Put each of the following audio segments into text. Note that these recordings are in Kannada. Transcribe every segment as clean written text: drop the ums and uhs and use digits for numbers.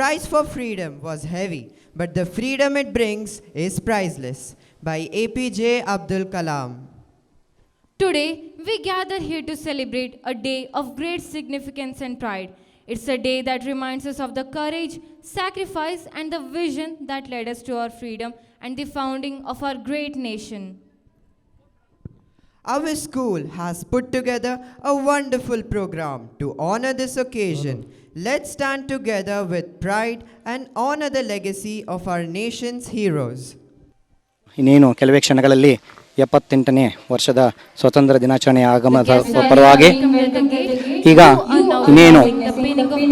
price for freedom was heavy, but the freedom it brings is priceless. By APJ Abdul Kalam. Today, we gather here to celebrate a day of great significance and pride. It's a day that reminds us of the courage, sacrifice, and the vision that led us to our freedom and the founding of our great nation. Our school has put together a wonderful program to honor this occasion. Let's stand together with pride and honor the legacy of our nation's heroes. ಇನ್ನೇನು ಕೆಲವೇ ಕ್ಷಣಗಳಲ್ಲಿ 78ನೇ ವರ್ಷದ ಸ್ವಾತಂತ್ರ್ಯ ದಿನಾಚರಣೆಯ ಆಗಮನದ ಪರವಾಗಿ ಈಗ ಇನ್ನೇನು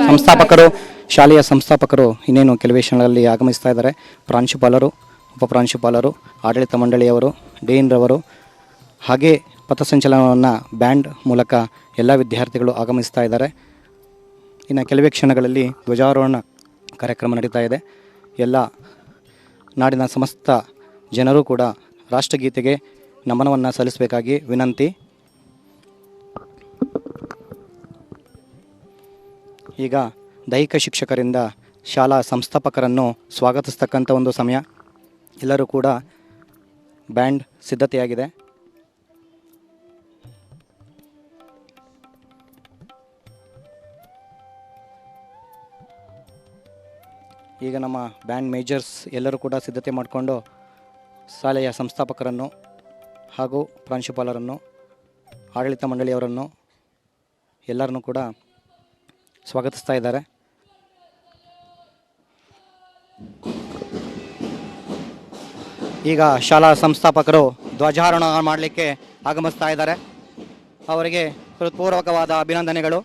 ಸಂಸ್ಥಾಪಕರು ಶಾಲೆಯ ಸಂಸ್ಥಾಪಕರು ಇನ್ನೇನು ಕೆಲವೇ ಕ್ಷಣಗಳಲ್ಲಿ ಆಗಮಿಸ್ತಾ ಇದ್ದಾರೆ. ಪ್ರಾಂಶುಪಾಲರು, ಉಪಪ್ರಾಂಶುಪಾಲರು, ಆಡಳಿತ ಮಂಡಳಿಯವರು, ಡೀನ್ರವರು, ಹಾಗೆ ಪಥಸಂಚಲನವನ್ನು ಬ್ಯಾಂಡ್ ಮೂಲಕ ಎಲ್ಲ ವಿದ್ಯಾರ್ಥಿಗಳು ಆಗಮಿಸ್ತಾ ಇದ್ದಾರೆ. ಇನ್ನು ಕೆಲವೇ ಕ್ಷಣಗಳಲ್ಲಿ ಧ್ವಜಾರೋಹಣ ಕಾರ್ಯಕ್ರಮ ನಡೀತಾ ಇದೆ. ಎಲ್ಲ ನಾಡಿನ ಸಮಸ್ತ ಜನರು ಕೂಡ ರಾಷ್ಟ್ರಗೀತೆಗೆ ನಮನವನ್ನು ಸಲ್ಲಿಸಬೇಕಾಗಿ ವಿನಂತಿ. ಈಗ ದೈಹಿಕ ಶಿಕ್ಷಕರಿಂದ ಶಾಲಾ ಸಂಸ್ಥಾಪಕರನ್ನು ಸ್ವಾಗತಿಸ್ತಕ್ಕಂಥ ಒಂದು ಸಮಯ. ಎಲ್ಲರೂ ಕೂಡ ಬ್ಯಾಂಡ್ ಸಿದ್ಧತೆಯಾಗಿದೆ. ಈಗ ನಮ್ಮ ಬ್ಯಾಂಡ್ ಮೇಜರ್ಸ್ ಎಲ್ಲರೂ ಕೂಡ ಸಿದ್ಧತೆ ಮಾಡಿಕೊಂಡು ಶಾಲೆಯ ಸಂಸ್ಥಾಪಕರನ್ನು ಹಾಗೂ ಪ್ರಾಂಶುಪಾಲರನ್ನು, ಆಡಳಿತ ಮಂಡಳಿಯವರನ್ನು ಎಲ್ಲರನ್ನೂ ಕೂಡ ಸ್ವಾಗತಿಸ್ತಾ ಇದ್ದಾರೆ. ಈಗ ಶಾಲಾ ಸಂಸ್ಥಾಪಕರು ಧ್ವಜಾರೋಹಣ ಮಾಡಲಿಕ್ಕೆ ಆಗಮಿಸ್ತಾ ಇದ್ದಾರೆ. ಅವರಿಗೆ ಹೃತ್ಪೂರ್ವಕವಾದ ಅಭಿನಂದನೆಗಳು.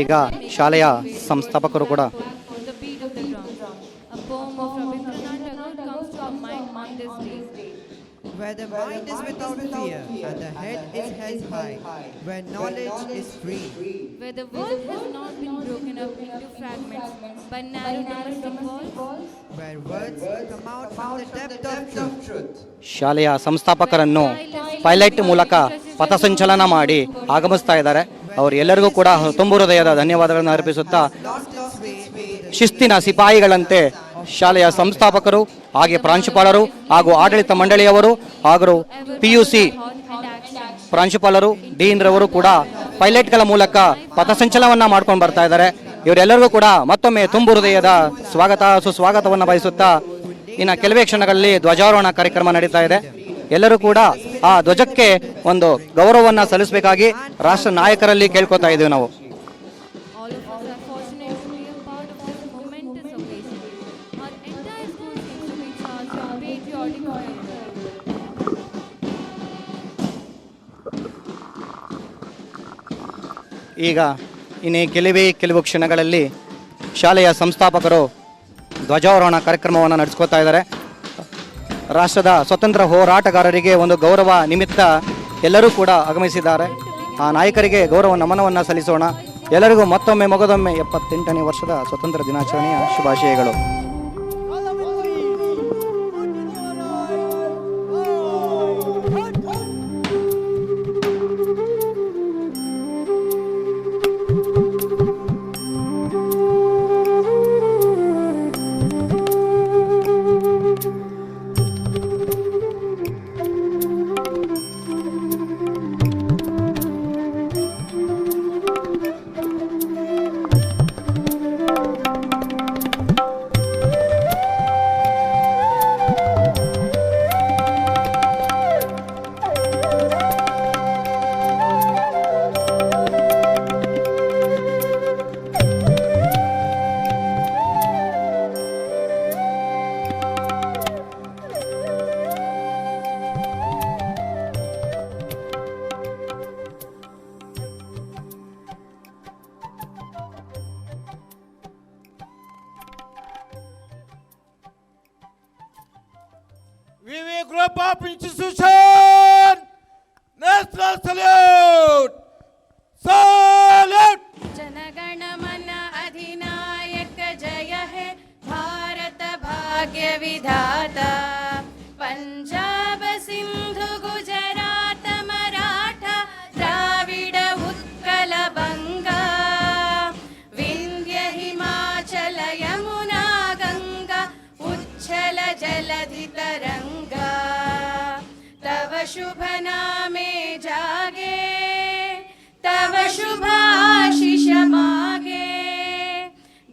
ಈಗ ಶಾಲೆಯ ಸಂಸ್ಥಾಪಕರು ಕೂಡ Where the mind is without fear and the head is held high, where knowledge is free, where the world has not been broken up into fragments by narrow domestic walls, where words come out from the depth of truth. ಶಾಲೆಯ ಸಂಸ್ಥಾಪಕರನ್ನು ಪೈಲಟ್ ಮೂಲಕ ಪಥಸಂಚಲನ ಮಾಡಿ ಆಗಮಿಸ್ತಾ ಇದ್ದಾರೆ. ಅವರು ಎಲ್ಲರಿಗೂ ಕೂಡ ತುಂಬು ಹೃದಯದ ಧನ್ಯವಾದಗಳನ್ನು ಅರ್ಪಿಸುತ್ತಾ, ಶಿಸ್ತಿನ ಸಿಪಾಯಿಗಳಂತೆ ಶಾಲೆಯ ಸಂಸ್ಥಾಪಕರು, ಹಾಗೆ ಪ್ರಾಂಶುಪಾಲರು ಹಾಗೂ ಆಡಳಿತ ಮಂಡಳಿಯವರು ಹಾಗೂ PUC ಪ್ರಾಂಶುಪಾಲರು, ಡೀನ್ರವರು ಕೂಡ ಪೈಲಟ್ಗಳ ಮೂಲಕ ಪಥಸಂಚಲನವನ್ನು ಮಾಡ್ಕೊಂಡು ಬರ್ತಾ ಇದ್ದಾರೆ. ಇವರೆಲ್ಲರಿಗೂ ಕೂಡ ಮತ್ತೊಮ್ಮೆ ತುಂಬು ಹೃದಯದ ಸ್ವಾಗತ ಸುಸ್ವಾಗತವನ್ನು ಬಯಸುತ್ತಾ ಇನ್ನು ಕೆಲವೇ ಕ್ಷಣಗಳಲ್ಲಿ ಧ್ವಜಾರೋಹಣ ಕಾರ್ಯಕ್ರಮ ನಡೀತಾ ಇದೆ. ಎಲ್ಲರೂ ಕೂಡ ಆ ಧ್ವಜಕ್ಕೆ ಒಂದು ಗೌರವವನ್ನು ಸಲ್ಲಿಸಬೇಕಾಗಿ ರಾಷ್ಟ್ರ ನಾಯಕರಲ್ಲಿ ಕೇಳ್ಕೊತಾ ಇದ್ದೀವಿ ನಾವು. ಈಗ ಇನ್ನೇ ಕೆಲವು ಕ್ಷಣಗಳಲ್ಲಿ ಶಾಲೆಯ ಸಂಸ್ಥಾಪಕರು ಧ್ವಜಾರೋಹಣ ಕಾರ್ಯಕ್ರಮವನ್ನು ನಡೆಸ್ಕೋತಾ ಇದ್ದಾರೆ. ರಾಷ್ಟ್ರದ ಸ್ವತಂತ್ರ ಹೋರಾಟಗಾರರಿಗೆ ಒಂದು ಗೌರವ ನಿಮಿತ್ತ ಎಲ್ಲರೂ ಕೂಡ ಆಗಮಿಸಿದ್ದಾರೆ. ಆ ನಾಯಕರಿಗೆ ಗೌರವ ನಮನವನ್ನು ಸಲ್ಲಿಸೋಣ. ಎಲ್ಲರಿಗೂ ಮತ್ತೊಮ್ಮೆ ಮಗದೊಮ್ಮೆ 78ನೇ ವರ್ಷದ ಸ್ವತಂತ್ರ ದಿನಾಚರಣೆಯ ಶುಭಾಶಯಗಳು. VV Group of Institution, National Salute! Salute! जनगण मन अधिनायक जय है भारत भाग्य भाग्यविधाता पञ्जाब सिन्धु गुजरात मराठा द्राविड उत्कल बङ्गा विन्ध्य हिमाचल यमुना गङ्गा उच्छल जलधि तरङ्गा तव शुभ नामे जागे तव शुभ आशीष मागे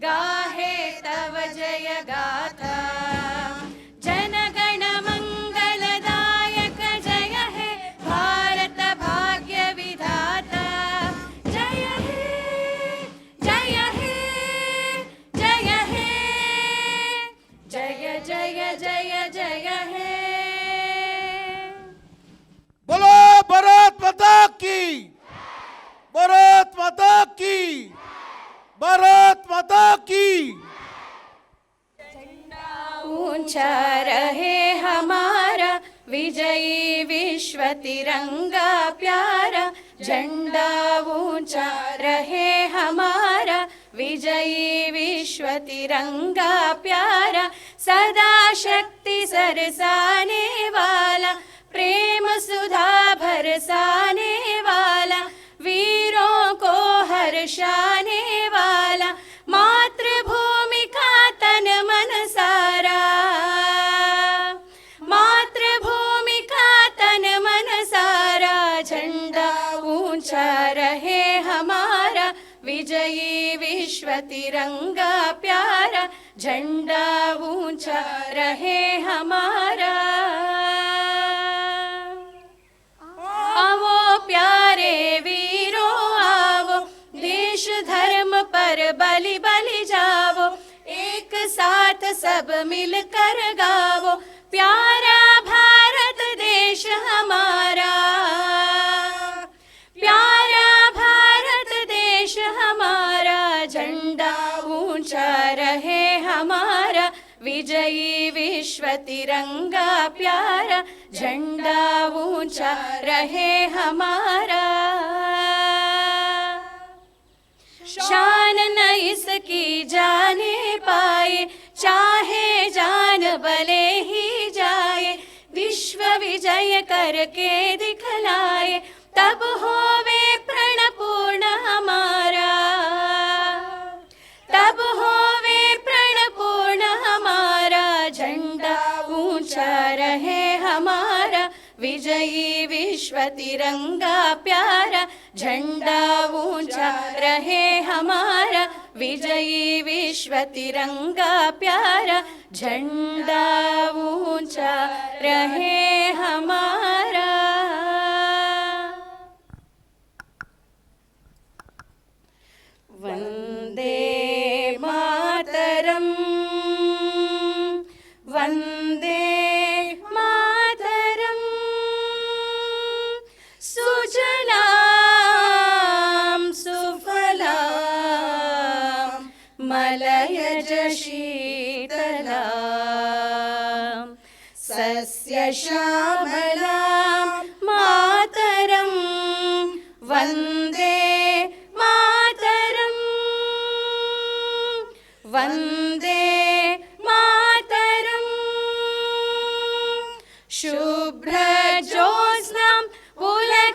गाहे तव जय गाथा जन गण मंगलदायक जय हे भारत भाग्य विधाता जय हे जय हे जय हे जय जय जय जय हे बोलो भारत माता की, भारत माता की, भारत माता की। ऊंचा रहे हमारा विजयी विश्व तिरंगा प्यारा झंडा ऊंचा रहे हमारा विजयी विश्व तिरंगा प्यारा सदा शक्ति सरसाने वाला प्रेम सुधा बरसाने वाला वीरों को हर्षाने वाला मातृभूमि का तन मन सारा मातृभूमि का तन मन सारा झंडा ऊंचा रहे हमारा विजयी विश्व तिरंगा प्यारा झंडा ऊंचा रहे हमारा आवो प्यारे वीरों आवो देश धर्म पर बलि बलि जावो एक साथ सब मिलकर गावो प्यारा भारत देश हमारा प्यारा भारत देश हमारा झंडा ऊंचा रहे हमारा विजयी विश्व तिरंगा प्यारा झंडा ऊंचा रहे हमारा शान न इसकी जाने पाए चाहे जान भले ही जाए विश्व विजय करके दिखलाए तब होवे प्रण पूर्ण हमारा तब होवे प्रण पूर्ण हमारा झंडा ऊंचा रहे हमारा विजयी विश्व तिरंगा प्यारा झंडा ऊंचा रहे हमारा विजयी विश्व तिरंगा प्यारा झंडा ऊंचा रहे हमारा वंदे मातरम वंदे मातरम सुजलाम सुफलाम मलयज शीतलाम सस्य श्यामलाम मातरम वंदे मातरम वंदे मातरम शुभ्र ज्योत्स्नां पुलकितयामिनी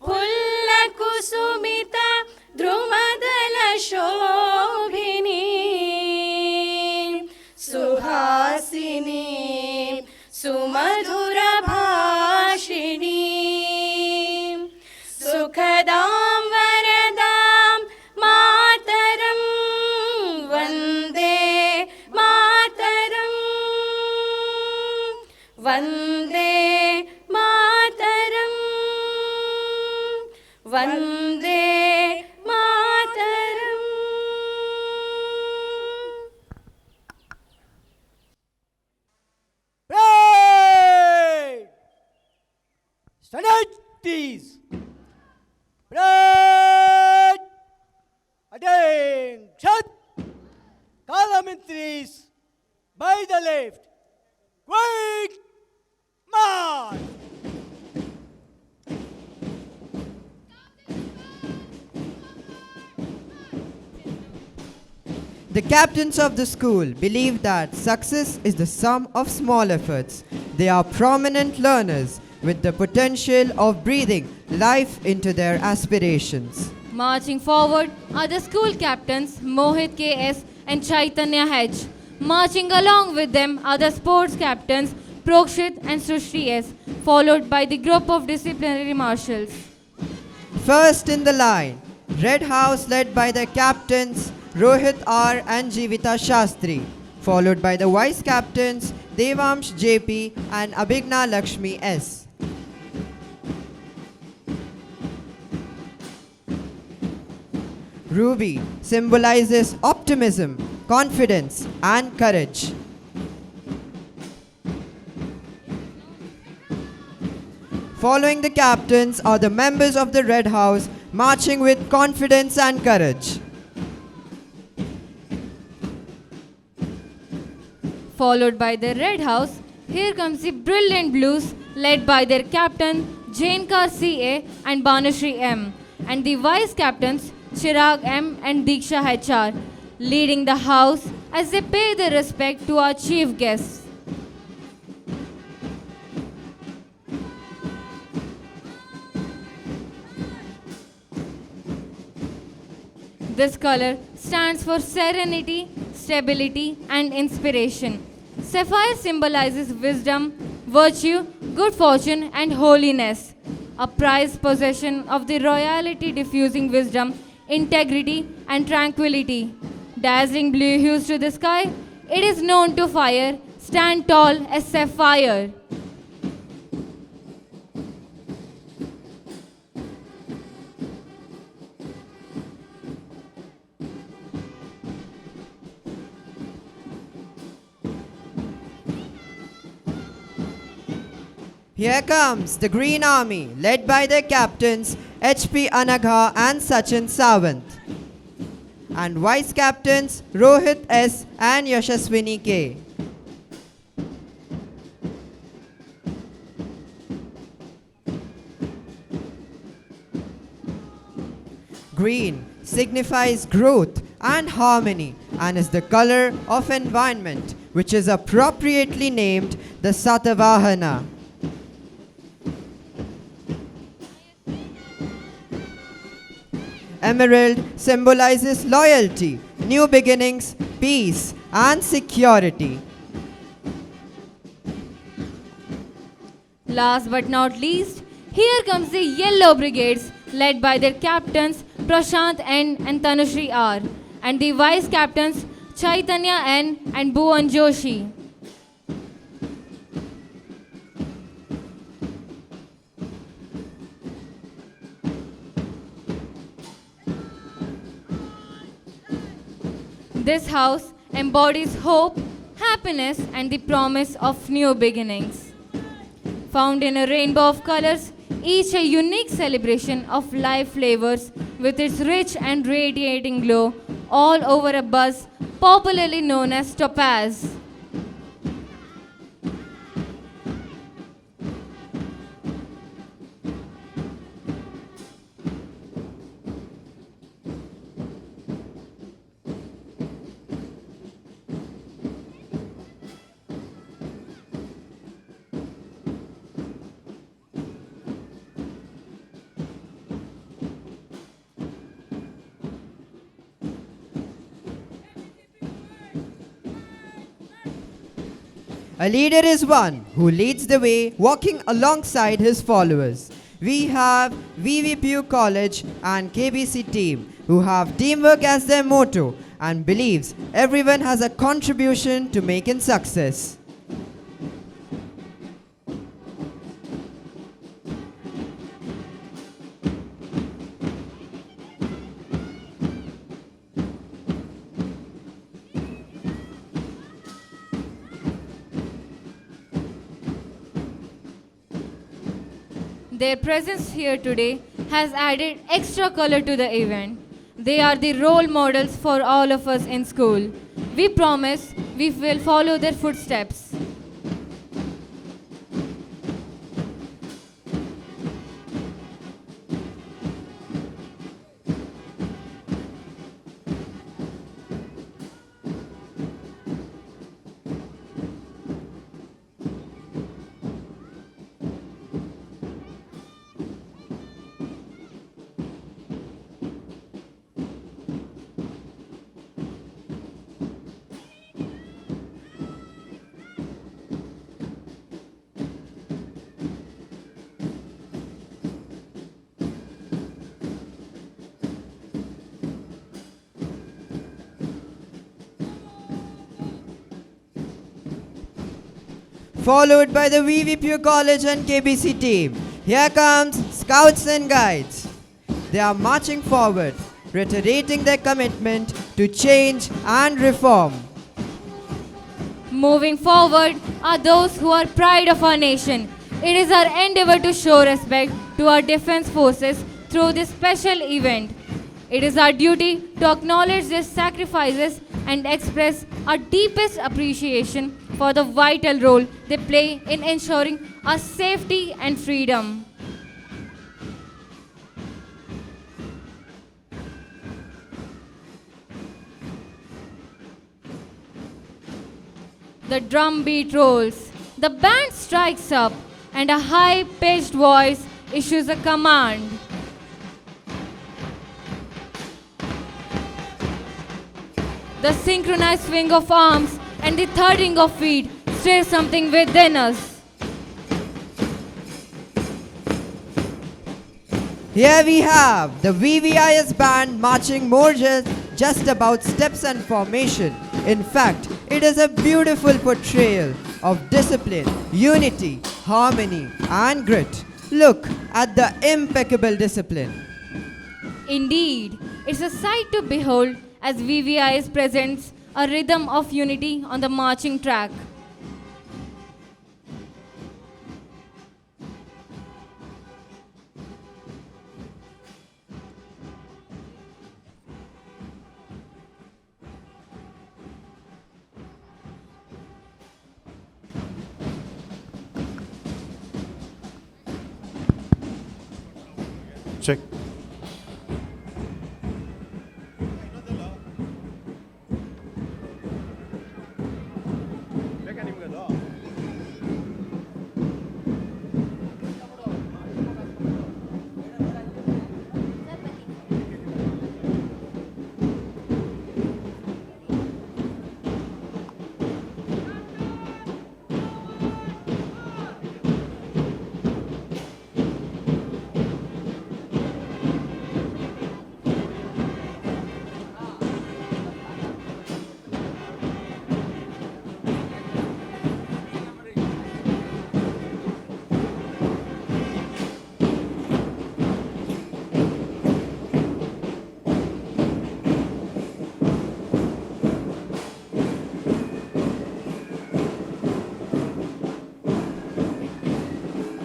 फुल्लकुसुमिता द्रुमदल शोभिनी सुहासिनी सुमधुर भाषिणी सुखदां वरदां मातरं वन्दे मातरं वन्दे मातरं Vande Mataram Parade! Stand please. Parade! Attention! Parliamentaries by the left. Quick march! The captains of the school believe that success is the sum of small efforts. They are prominent learners with the potential of breathing life into their aspirations. Marching forward are the school captains Mohit K.S. and Chaitanya H. Marching along with them are the sports captains Prokshit and Srushti S., followed by the group of disciplinary marshals. First in the line, Red House led by the captains Rohit R and Jivita Shastri, followed by the vice captains Devamsh JP and Abhigna Lakshmi S. Ruby symbolizes optimism, confidence and courage. Following the captains are the members of the Red House marching with confidence and courage. Followed by the Red House, here comes the Brilliant Blues led by their captain Jainkar C.A. and Banashri M. and the vice captains Chirag M. and Diksha HR, leading the house as they pay their respect to our chief guests. This color stands for serenity, stability, and inspiration. Sapphire symbolizes wisdom, virtue, good fortune, and holiness. A prized possession of the royalty diffusing wisdom, integrity, and tranquility. Dazzling blue hues to the sky, it is known to fire, stand tall as sapphire. Here comes the Green Army, led by their captains H.P. Anagha and Sachin Sawant, and vice captains Rohit S. and Yashaswini K. Green signifies growth and harmony and is the color of environment, which is appropriately named the Satavahana. Emerald symbolizes loyalty, new beginnings, peace, and security. Last but not least, here comes the Yellow Brigades led by their captains Prashant N and Tanushri R and the vice captains Chaitanya N and Bhuvan Joshi. This house embodies hope, happiness, and the promise of new beginnings. Found in a rainbow of colors, each a unique celebration of life flavors with its rich and radiating glow all over a buzz popularly known as topaz. A leader is one who leads the way, walking alongside his followers. We have VVPU College and KBC team who have teamwork as their motto and believes everyone has a contribution to making success. Their presence here today has added extra color to the event. They are the role models for all of us in school. We promise we will follow their footsteps. followed by the VVPU College and KBC team. Here comes Scouts and Guides. They are marching forward, reiterating their commitment to change and reform. Moving forward are those who are pride of our nation. It is our endeavor to show respect to our defense forces through this special event. It is our duty to acknowledge their sacrifices and express our deepest appreciation for the vital role they play in ensuring our safety and freedom. The drum beat rolls, the band strikes up, and a high-pitched voice issues a command. The synchronized swing of arms and the thudding of feet stir something within us. Here we have the VVIS band marching more just about steps and formation. In fact, it is a beautiful portrayal of discipline, unity, harmony, and grit. Look at the impeccable discipline. Indeed, it's a sight to behold as VVIS presents a rhythm of unity on the marching track. Check.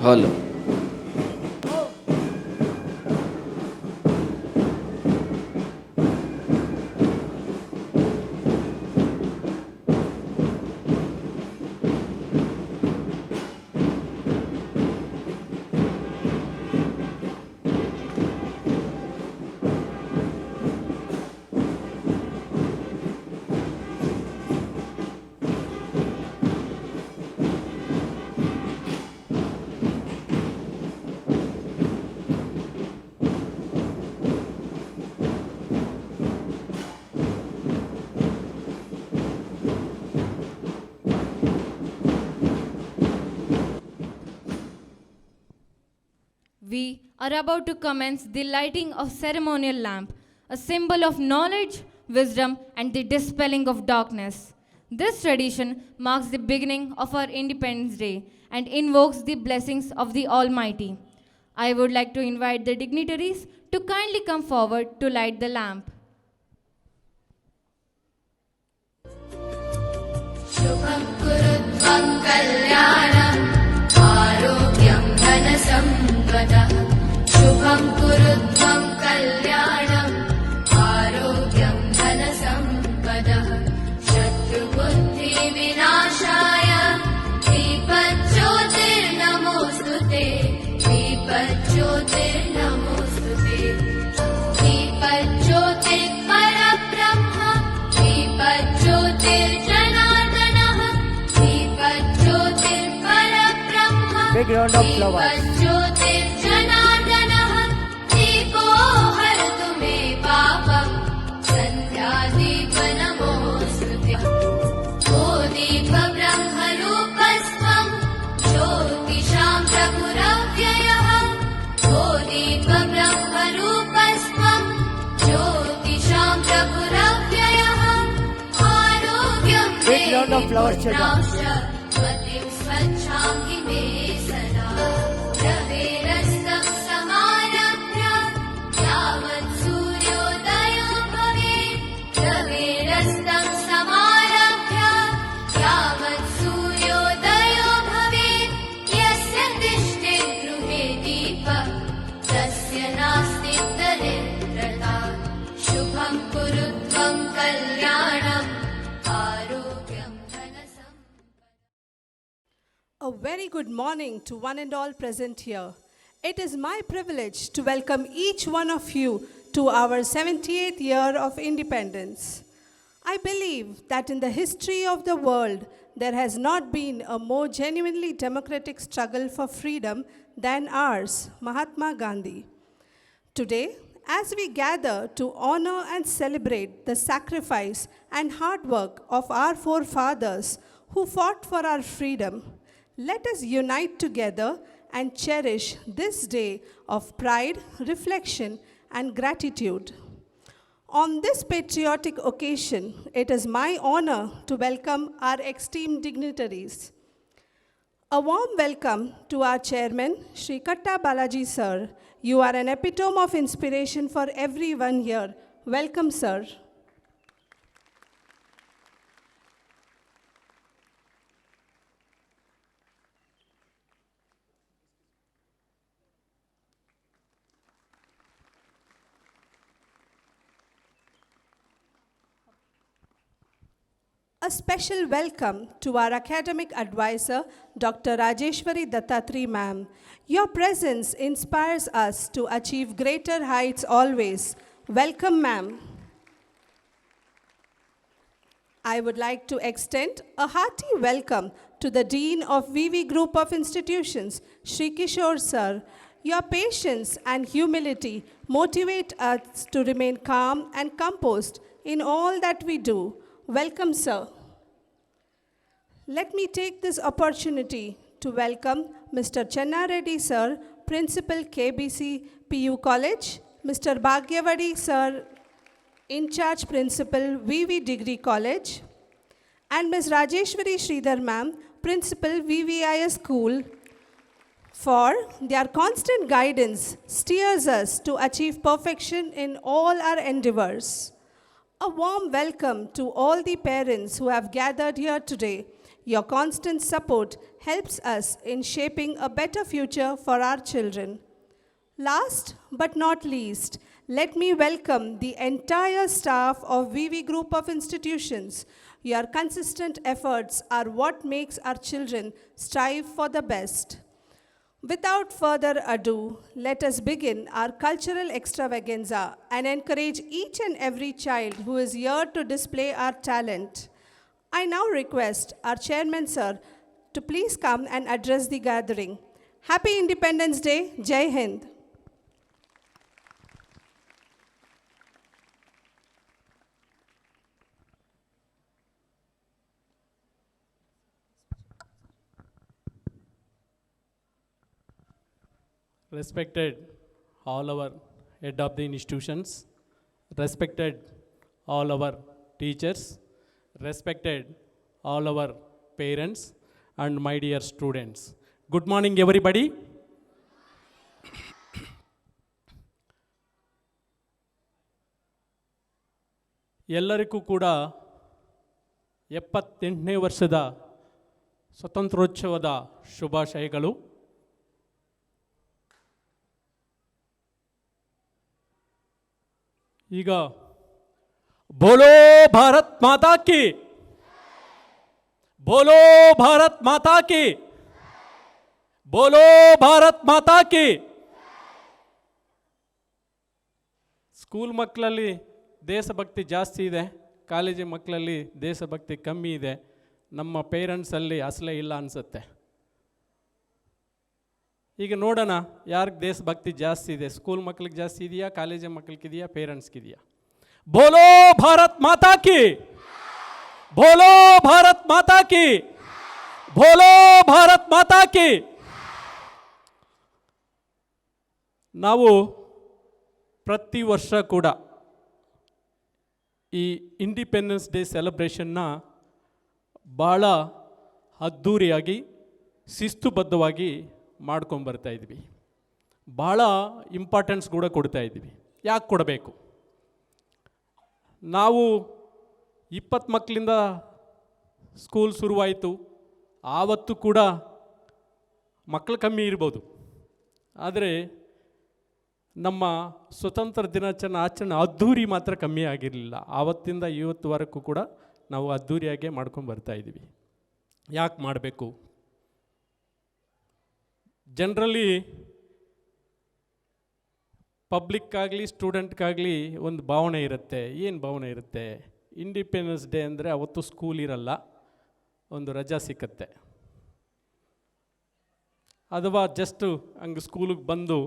Hello. We are about to commence the lighting of ceremonial lamp, a symbol of knowledge, wisdom, and the dispelling of darkness. This tradition marks the beginning of our Independence Day and invokes the blessings of the Almighty. I would like to invite the dignitaries to kindly come forward to light the lamp. शुभं कुरुत्वं कल्याणम् आरोग्यं धनसम्पदः शुभं कुरुत्वं कल्याणम् आरोग्यं धनसम्पदः शत्रुबुद्धिविनाशाय दीपज्योतिर्नमोऽस्तुते दीपज्योतिर्नमोऽस्तुते दीपज्योतिर्परब्रह्म दीपज्योतिर्जनार्दनः दीपज्योतिर्परब्रह्म Big round of flowers. दीपज्योतिर्जनार्दनः दीपो हरतु मे पापम् सन्ध्यादीपनमोऽस्तुते ओ दीपब्रह्मरूपस्त्वं ज्योतिषां प्रभुरव्ययः ओ दीपब्रह्मरूपस्त्वं ज्योतिषां प्रभुरव्ययः आरोग्यं Big round of flowers, Cheta. मतिं गच्छामि मे सदा रवेरस्तं समारभ्य यावत् सूर्योदयो भवेत् रवेरस्तं समारभ्य यावत् सूर्योदयो भवेत् यस्य तिष्ठे गृहे दीपः तस्य नास्ति दरिद्रता शुभं कुरु त्वं कल्याणम् आरोग्यं धनसम्पदम्. A very good morning to one and all present here. It is my privilege to welcome each one of you to our 78th year of independence. I believe that in the history of the world, there has not been a more genuinely democratic struggle for freedom than ours, Mahatma Gandhi. Today, as we gather to honor and celebrate the sacrifice and hard work of our forefathers who fought for our freedom, let us unite together and cherish this day of pride, reflection, and gratitude. On this patriotic occasion, it is my honor to welcome our esteemed dignitaries. A warm welcome to our chairman, Shri Katta Balaji sir. You are an epitome of inspiration for everyone here. Welcome, sir. A special welcome to our academic advisor, Dr. Rajeshwari Dattatri ma'am. Your presence inspires us to achieve greater heights always. Welcome, ma'am. I would like to extend a hearty welcome to the Dean of VV Group of Institutions, Shri Kishore sir. Your patience and humility motivate us to remain calm and composed in all that we do. Welcome, sir. Let me take this opportunity to welcome Mr. Channa Reddy, sir, Principal KBC PU College, Mr. Bhagyavadi, sir, In Charge Principal VV Degree College, and Ms. Rajeshwari Sridhar, ma'am, Principal VVIS School, for their constant guidance steers us to achieve perfection in all our endeavors. A warm welcome to all the parents who have gathered here today. Your constant support helps us in shaping a better future for our children. Last but not least, let me welcome the entire staff of VV Group of Institutions. Your consistent efforts are what makes our children strive for the best. Without further ado, let us begin our cultural extravaganza and encourage each and every child who is here to display our talent. I now request our chairman, sir, to please come and address the gathering. Happy Independence Day. Jai Hind. Respected all our head of the institutions, respected all our teachers, respected all our parents, and my dear students. Good morning, everybody. ಎಲ್ಲರಿಗೂ ಕೂಡ 78ನೇ ವರ್ಷದ ಸ್ವತಂತ್ರೋತ್ಸವದ ಶುಭಾಶಯಗಳು. ಈಗ ಬೋಲೋ ಭಾರತ್ ಮಾತಾ ಕಿ, ಬೋಲೋ ಭಾರತ್ ಮಾತಾ ಕಿ, ಬೋಲೋ ಭಾರತ್ ಮಾತಾ ಕಿ. ಸ್ಕೂಲ್ ಮಕ್ಕಳಲ್ಲಿ ದೇಶಭಕ್ತಿ ಜಾಸ್ತಿ ಇದೆ, ಕಾಲೇಜು ಮಕ್ಕಳಲ್ಲಿ ದೇಶಭಕ್ತಿ ಕಮ್ಮಿ ಇದೆ. ನಮ್ಮ ಪೇರೆಂಟ್ಸಲ್ಲಿ ಅಸಲೇ ಇಲ್ಲ ಅನಿಸುತ್ತೆ. ಈಗ ನೋಡೋಣ ಯಾರಿಗೆ ದೇಶಭಕ್ತಿ ಜಾಸ್ತಿ ಇದೆ, ಸ್ಕೂಲ್ ಮಕ್ಕಳಿಗೆ ಜಾಸ್ತಿ ಇದೆಯಾ, ಕಾಲೇಜ್ ಮಕ್ಕಳಿಗಿದೆಯಾ, ಪೇರೆಂಟ್ಸ್ಗಿದೆಯಾ? ಬೋಲೋ ಭಾರತ್ ಮಾತಾ ಕಿ, ಬೋಲೋ ಭಾರತ್ ಮಾತಾ ಕಿ, ಬೋಲೋ ಭಾರತ್ ಮಾತಾ ಕಿ. ನಾವು ಪ್ರತಿ ವರ್ಷ ಕೂಡ ಈ ಇಂಡಿಪೆಂಡೆನ್ಸ್ ಡೇ ಸೆಲೆಬ್ರೇಷನ್ನ ಭಾಳ ಅದ್ಧೂರಿಯಾಗಿ ಶಿಸ್ತುಬದ್ಧವಾಗಿ ಮಾಡ್ಕೊಂಬರ್ತಾ ಇದ್ವಿ. ಭಾಳ ಇಂಪಾರ್ಟೆನ್ಸ್ ಕೂಡ ಕೊಡ್ತಾ ಇದ್ವಿ. ಯಾಕೆ ಕೊಡಬೇಕು? ನಾವು 20 ಮಕ್ಕಳಿಂದ ಸ್ಕೂಲ್ ಶುರುವಾಯಿತು. ಆವತ್ತು ಕೂಡ ಮಕ್ಕಳು ಕಮ್ಮಿ ಇರ್ಬೋದು, ಆದರೆ ನಮ್ಮ ಸ್ವತಂತ್ರ ದಿನಾಚರಣೆ ಆಚರಣೆ ಅದ್ಧೂರಿ ಮಾತ್ರ ಕಮ್ಮಿ ಆಗಿರಲಿಲ್ಲ. ಆವತ್ತಿಂದ ಇವತ್ತುವರೆಗೂ ಕೂಡ ನಾವು ಅದ್ಧೂರಿಯಾಗೆ ಮಾಡ್ಕೊಂಡು ಬರ್ತಾ ಇದ್ದೀವಿ. ಯಾಕೆ ಮಾಡಬೇಕು? ಜನರಲಿ ಪಬ್ಲಿಕ್ಕಾಗಲಿ ಸ್ಟೂಡೆಂಟ್ಗಾಗಲಿ ಒಂದು ಭಾವನೆ ಇರುತ್ತೆ. ಏನು ಭಾವನೆ ಇರುತ್ತೆ? ಇಂಡಿಪೆಂಡೆನ್ಸ್ ಡೇ ಅಂದರೆ ಅವತ್ತು ಸ್ಕೂಲ್ ಇರಲ್ಲ, ಒಂದು ರಜಾ ಸಿಕ್ಕತ್ತೆ. ಅಥವಾ ಜಸ್ಟು ಹಂಗೆ ಸ್ಕೂಲಿಗೆ ಬಂದು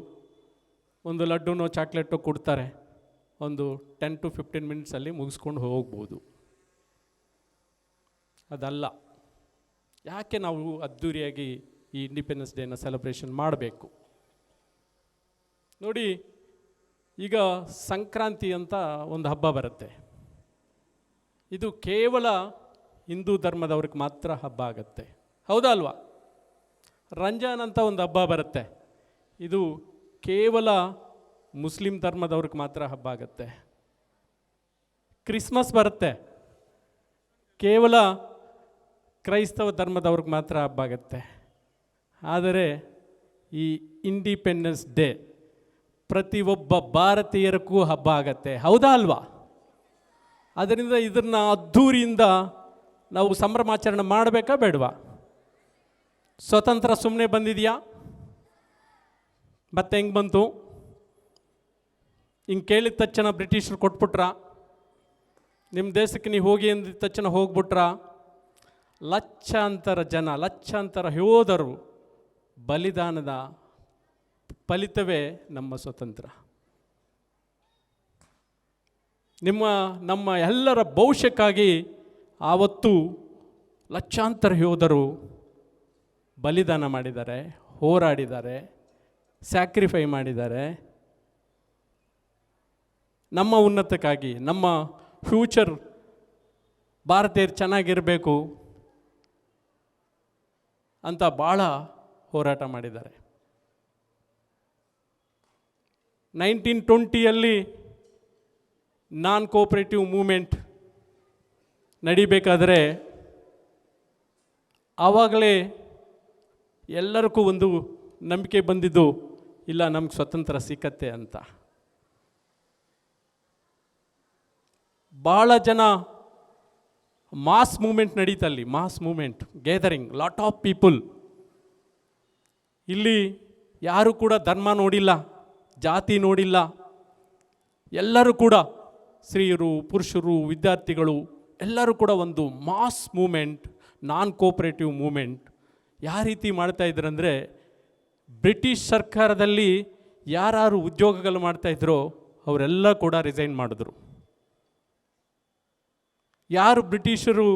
ಒಂದು ಲಡ್ಡುನೋ ಚಾಕ್ಲೇಟೋ ಕೊಡ್ತಾರೆ, ಒಂದು 10 to 15 ಮಿನಿಟ್ಸಲ್ಲಿ ಮುಗಿಸ್ಕೊಂಡು ಹೋಗ್ಬೋದು. ಅದಲ್ಲ. ಯಾಕೆ ನಾವು ಅದ್ಧೂರಿಯಾಗಿ ಈ ಇಂಡಿಪೆಂಡೆನ್ಸ್ ಡೇನ ಸೆಲೆಬ್ರೇಷನ್ ಮಾಡಬೇಕು? ನೋಡಿ, ಈಗ ಸಂಕ್ರಾಂತಿ ಅಂತ ಒಂದು ಹಬ್ಬ ಬರುತ್ತೆ. ಇದು ಕೇವಲ ಹಿಂದೂ ಧರ್ಮದವ್ರಿಗೆ ಮಾತ್ರ ಹಬ್ಬ ಆಗುತ್ತೆ, ಹೌದಾ ಅಲ್ವಾ? ರಂಜಾನ್ ಅಂತ ಒಂದು ಹಬ್ಬ ಬರುತ್ತೆ. ಇದು ಕೇವಲ ಮುಸ್ಲಿಂ ಧರ್ಮದವ್ರಿಗೆ ಮಾತ್ರ ಹಬ್ಬ ಆಗುತ್ತೆ. ಕ್ರಿಸ್ಮಸ್ ಬರುತ್ತೆ, ಕೇವಲ ಕ್ರೈಸ್ತವ ಧರ್ಮದವ್ರಿಗೆ ಮಾತ್ರ ಹಬ್ಬ ಆಗುತ್ತೆ. ಆದರೆ ಈ ಇಂಡಿಪೆಂಡೆನ್ಸ್ ಡೇ ಪ್ರತಿಯೊಬ್ಬ ಭಾರತೀಯರಿಗೂ ಹಬ್ಬ ಆಗತ್ತೆ, ಹೌದಾ ಅಲ್ವಾ? ಅದರಿಂದ ಇದನ್ನು ಅದ್ಧೂರಿಯಿಂದ ನಾವು ಸಂಭ್ರಮಾಚರಣೆ ಮಾಡಬೇಕಾ ಬೇಡವಾ? ಸ್ವತಂತ್ರ ಸುಮ್ಮನೆ ಬಂದಿದೆಯಾ? ಮತ್ತೆ ಹೆಂಗೆ ಬಂತು? ಹಿಂಗೆ ಕೇಳಿದ ತಕ್ಷಣ ಬ್ರಿಟಿಷರು ಕೊಟ್ಬಿಟ್ರ? ನಿಮ್ಮ ದೇಶಕ್ಕೆ ನೀವು ಹೋಗಿ ಅಂದಿದ ತಕ್ಷಣ ಹೋಗ್ಬಿಟ್ರ? ಲಕ್ಷಾಂತರ ಜನ, ಲಕ್ಷಾಂತರ ಯೋಧರು ಬಲಿದಾನದ ಫಲಿತವೇ ನಮ್ಮ ಸ್ವತಂತ್ರ. ನಮ್ಮ ಎಲ್ಲರ ಭವಿಷ್ಯಕ್ಕಾಗಿ ಆವತ್ತು ಲಕ್ಷಾಂತರ ಯೋಧರು ಬಲಿದಾನ ಮಾಡಿದ್ದಾರೆ, ಹೋರಾಡಿದ್ದಾರೆ, ಸ್ಯಾಕ್ರಿಫೈ ಮಾಡಿದ್ದಾರೆ. ನಮ್ಮ ಉನ್ನತಕ್ಕಾಗಿ, ನಮ್ಮ ಫ್ಯೂಚರ್ ಭಾರತೀಯರು ಚೆನ್ನಾಗಿರಬೇಕು ಅಂತ ಭಾಳ ಹೋರಾಟ ಮಾಡಿದ್ದಾರೆ. 1920 ನಾನ್ ಕೋಆಪರೇಟಿವ್ ಮೂಮೆಂಟ್ ನಡಿಬೇಕಾದರೆ ಆವಾಗಲೇ ಎಲ್ಲರಿಗೂ ಒಂದು ನಂಬಿಕೆ ಬಂದಿದ್ದು, ಇಲ್ಲ ನಮ್ಗೆ ಸ್ವತಂತ್ರ ಸಿಕ್ಕತ್ತೆ ಅಂತ. ಭಾಳ ಜನ ಮಾಸ್ ಮೂಮೆಂಟ್ ನಡೀತಲ್ಲಿ, mass movement, gathering, lot of people. ಇಲ್ಲಿ ಯಾರು ಕೂಡ ಧರ್ಮ ನೋಡಿಲ್ಲ, ಜಾತಿ ನೋಡಿಲ್ಲ. ಎಲ್ಲರೂ ಕೂಡ ಸ್ತ್ರೀಯರು, ಪುರುಷರು, ವಿದ್ಯಾರ್ಥಿಗಳು ಎಲ್ಲರೂ ಕೂಡ ಒಂದು ಮಾಸ್ ಮೂಮೆಂಟ್, ನಾನ್ ಕೋಆಪರೇಟಿವ್ ಮೂಮೆಂಟ್ ಯಾವ ರೀತಿ ಮಾಡ್ತಾ ಇದ್ರಂದರೆ, ಬ್ರಿಟಿಷ್ ಸರ್ಕಾರದಲ್ಲಿ ಯಾರು ಉದ್ಯೋಗಗಳು ಮಾಡ್ತಾಯಿದ್ರೋ ಅವರೆಲ್ಲ ಕೂಡ ರಿಸೈನ್ ಮಾಡಿದ್ರು. ಯಾರು ಬ್ರಿಟಿಷರು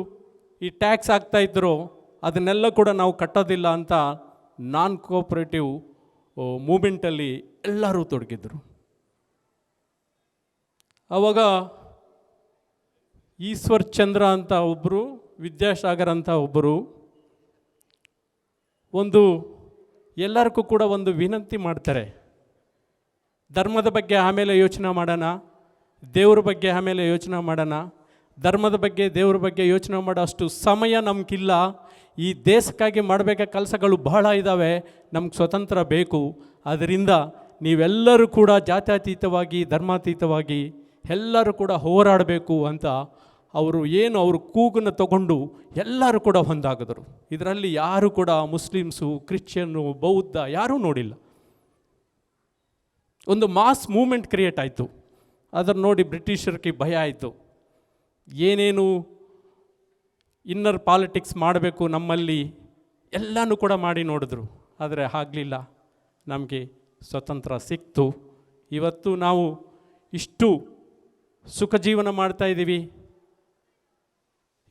ಈ ಟ್ಯಾಕ್ಸ್ ಹಾಕ್ತಾಯಿದ್ರೋ ಅದನ್ನೆಲ್ಲ ಕೂಡ ನಾವು ಕಟ್ಟೋದಿಲ್ಲ ಅಂತ ನಾನ್ ಕೋಆಪರೇಟಿವ್ ಮೂಮೆಂಟಲ್ಲಿ ಎಲ್ಲರೂ ತೊಡಗಿದ್ರು. ಆವಾಗ ಈಶ್ವರ್ ಚಂದ್ರ ಅಂತ ಒಬ್ಬರು, ವಿದ್ಯಾಸಾಗರ್ ಅಂತ ಒಬ್ಬರು ಒಂದು ಎಲ್ಲರಿಗೂ ಕೂಡ ಒಂದು ವಿನಂತಿ ಮಾಡ್ತಾರೆ. ಧರ್ಮದ ಬಗ್ಗೆ ಆಮೇಲೆ ಯೋಚನೆ ಮಾಡೋಣ, ದೇವ್ರ ಬಗ್ಗೆ ಆಮೇಲೆ ಯೋಚನೆ ಮಾಡೋಣ. ಧರ್ಮದ ಬಗ್ಗೆ, ದೇವ್ರ ಬಗ್ಗೆ ಯೋಚನೆ ಮಾಡೋ ಅಷ್ಟು ಸಮಯ ನಮಗಿಲ್ಲ. ಈ ದೇಶಕ್ಕಾಗಿ ಮಾಡಬೇಕಾದ ಕೆಲಸಗಳು ಬಹಳ ಇದ್ದಾವೆ. ನಮ್ಗೆ ಸ್ವತಂತ್ರ ಬೇಕು. ಅದರಿಂದ ನೀವೆಲ್ಲರೂ ಕೂಡ ಜಾತ್ಯತೀತವಾಗಿ, ಧರ್ಮಾತೀತವಾಗಿ ಎಲ್ಲರೂ ಕೂಡ ಹೋರಾಡಬೇಕು ಅಂತ ಅವ್ರ ಕೂಗನ್ನು ತಗೊಂಡು ಎಲ್ಲರೂ ಕೂಡ ಹೊಂದಾಗಿದ್ರು. ಇದರಲ್ಲಿ ಯಾರು ಕೂಡ ಮುಸ್ಲಿಮ್ಸು, ಕ್ರಿಶ್ಚಿಯನ್ನು, ಬೌದ್ಧ ಯಾರೂ ನೋಡಿಲ್ಲ. ಒಂದು ಮಾಸ್ ಮೂಮೆಂಟ್ ಕ್ರಿಯೇಟ್ ಆಯಿತು. ಅದನ್ನು ನೋಡಿ ಬ್ರಿಟಿಷರಿಗೆ ಭಯ ಆಯಿತು. ಏನೇನು ಇನ್ನರ್ ಪಾಲಿಟಿಕ್ಸ್ ಮಾಡಬೇಕು ನಮ್ಮಲ್ಲಿ ಎಲ್ಲನೂ ಕೂಡ ಮಾಡಿ ನೋಡಿದ್ರು, ಆದರೆ ಆಗಲಿಲ್ಲ. ನಮಗೆ ಸ್ವತಂತ್ರ ಸಿಕ್ತು. ಇವತ್ತು ನಾವು ಇಷ್ಟು ಸುಖ ಜೀವನ ಮಾಡ್ತಾಯಿದ್ದೀವಿ,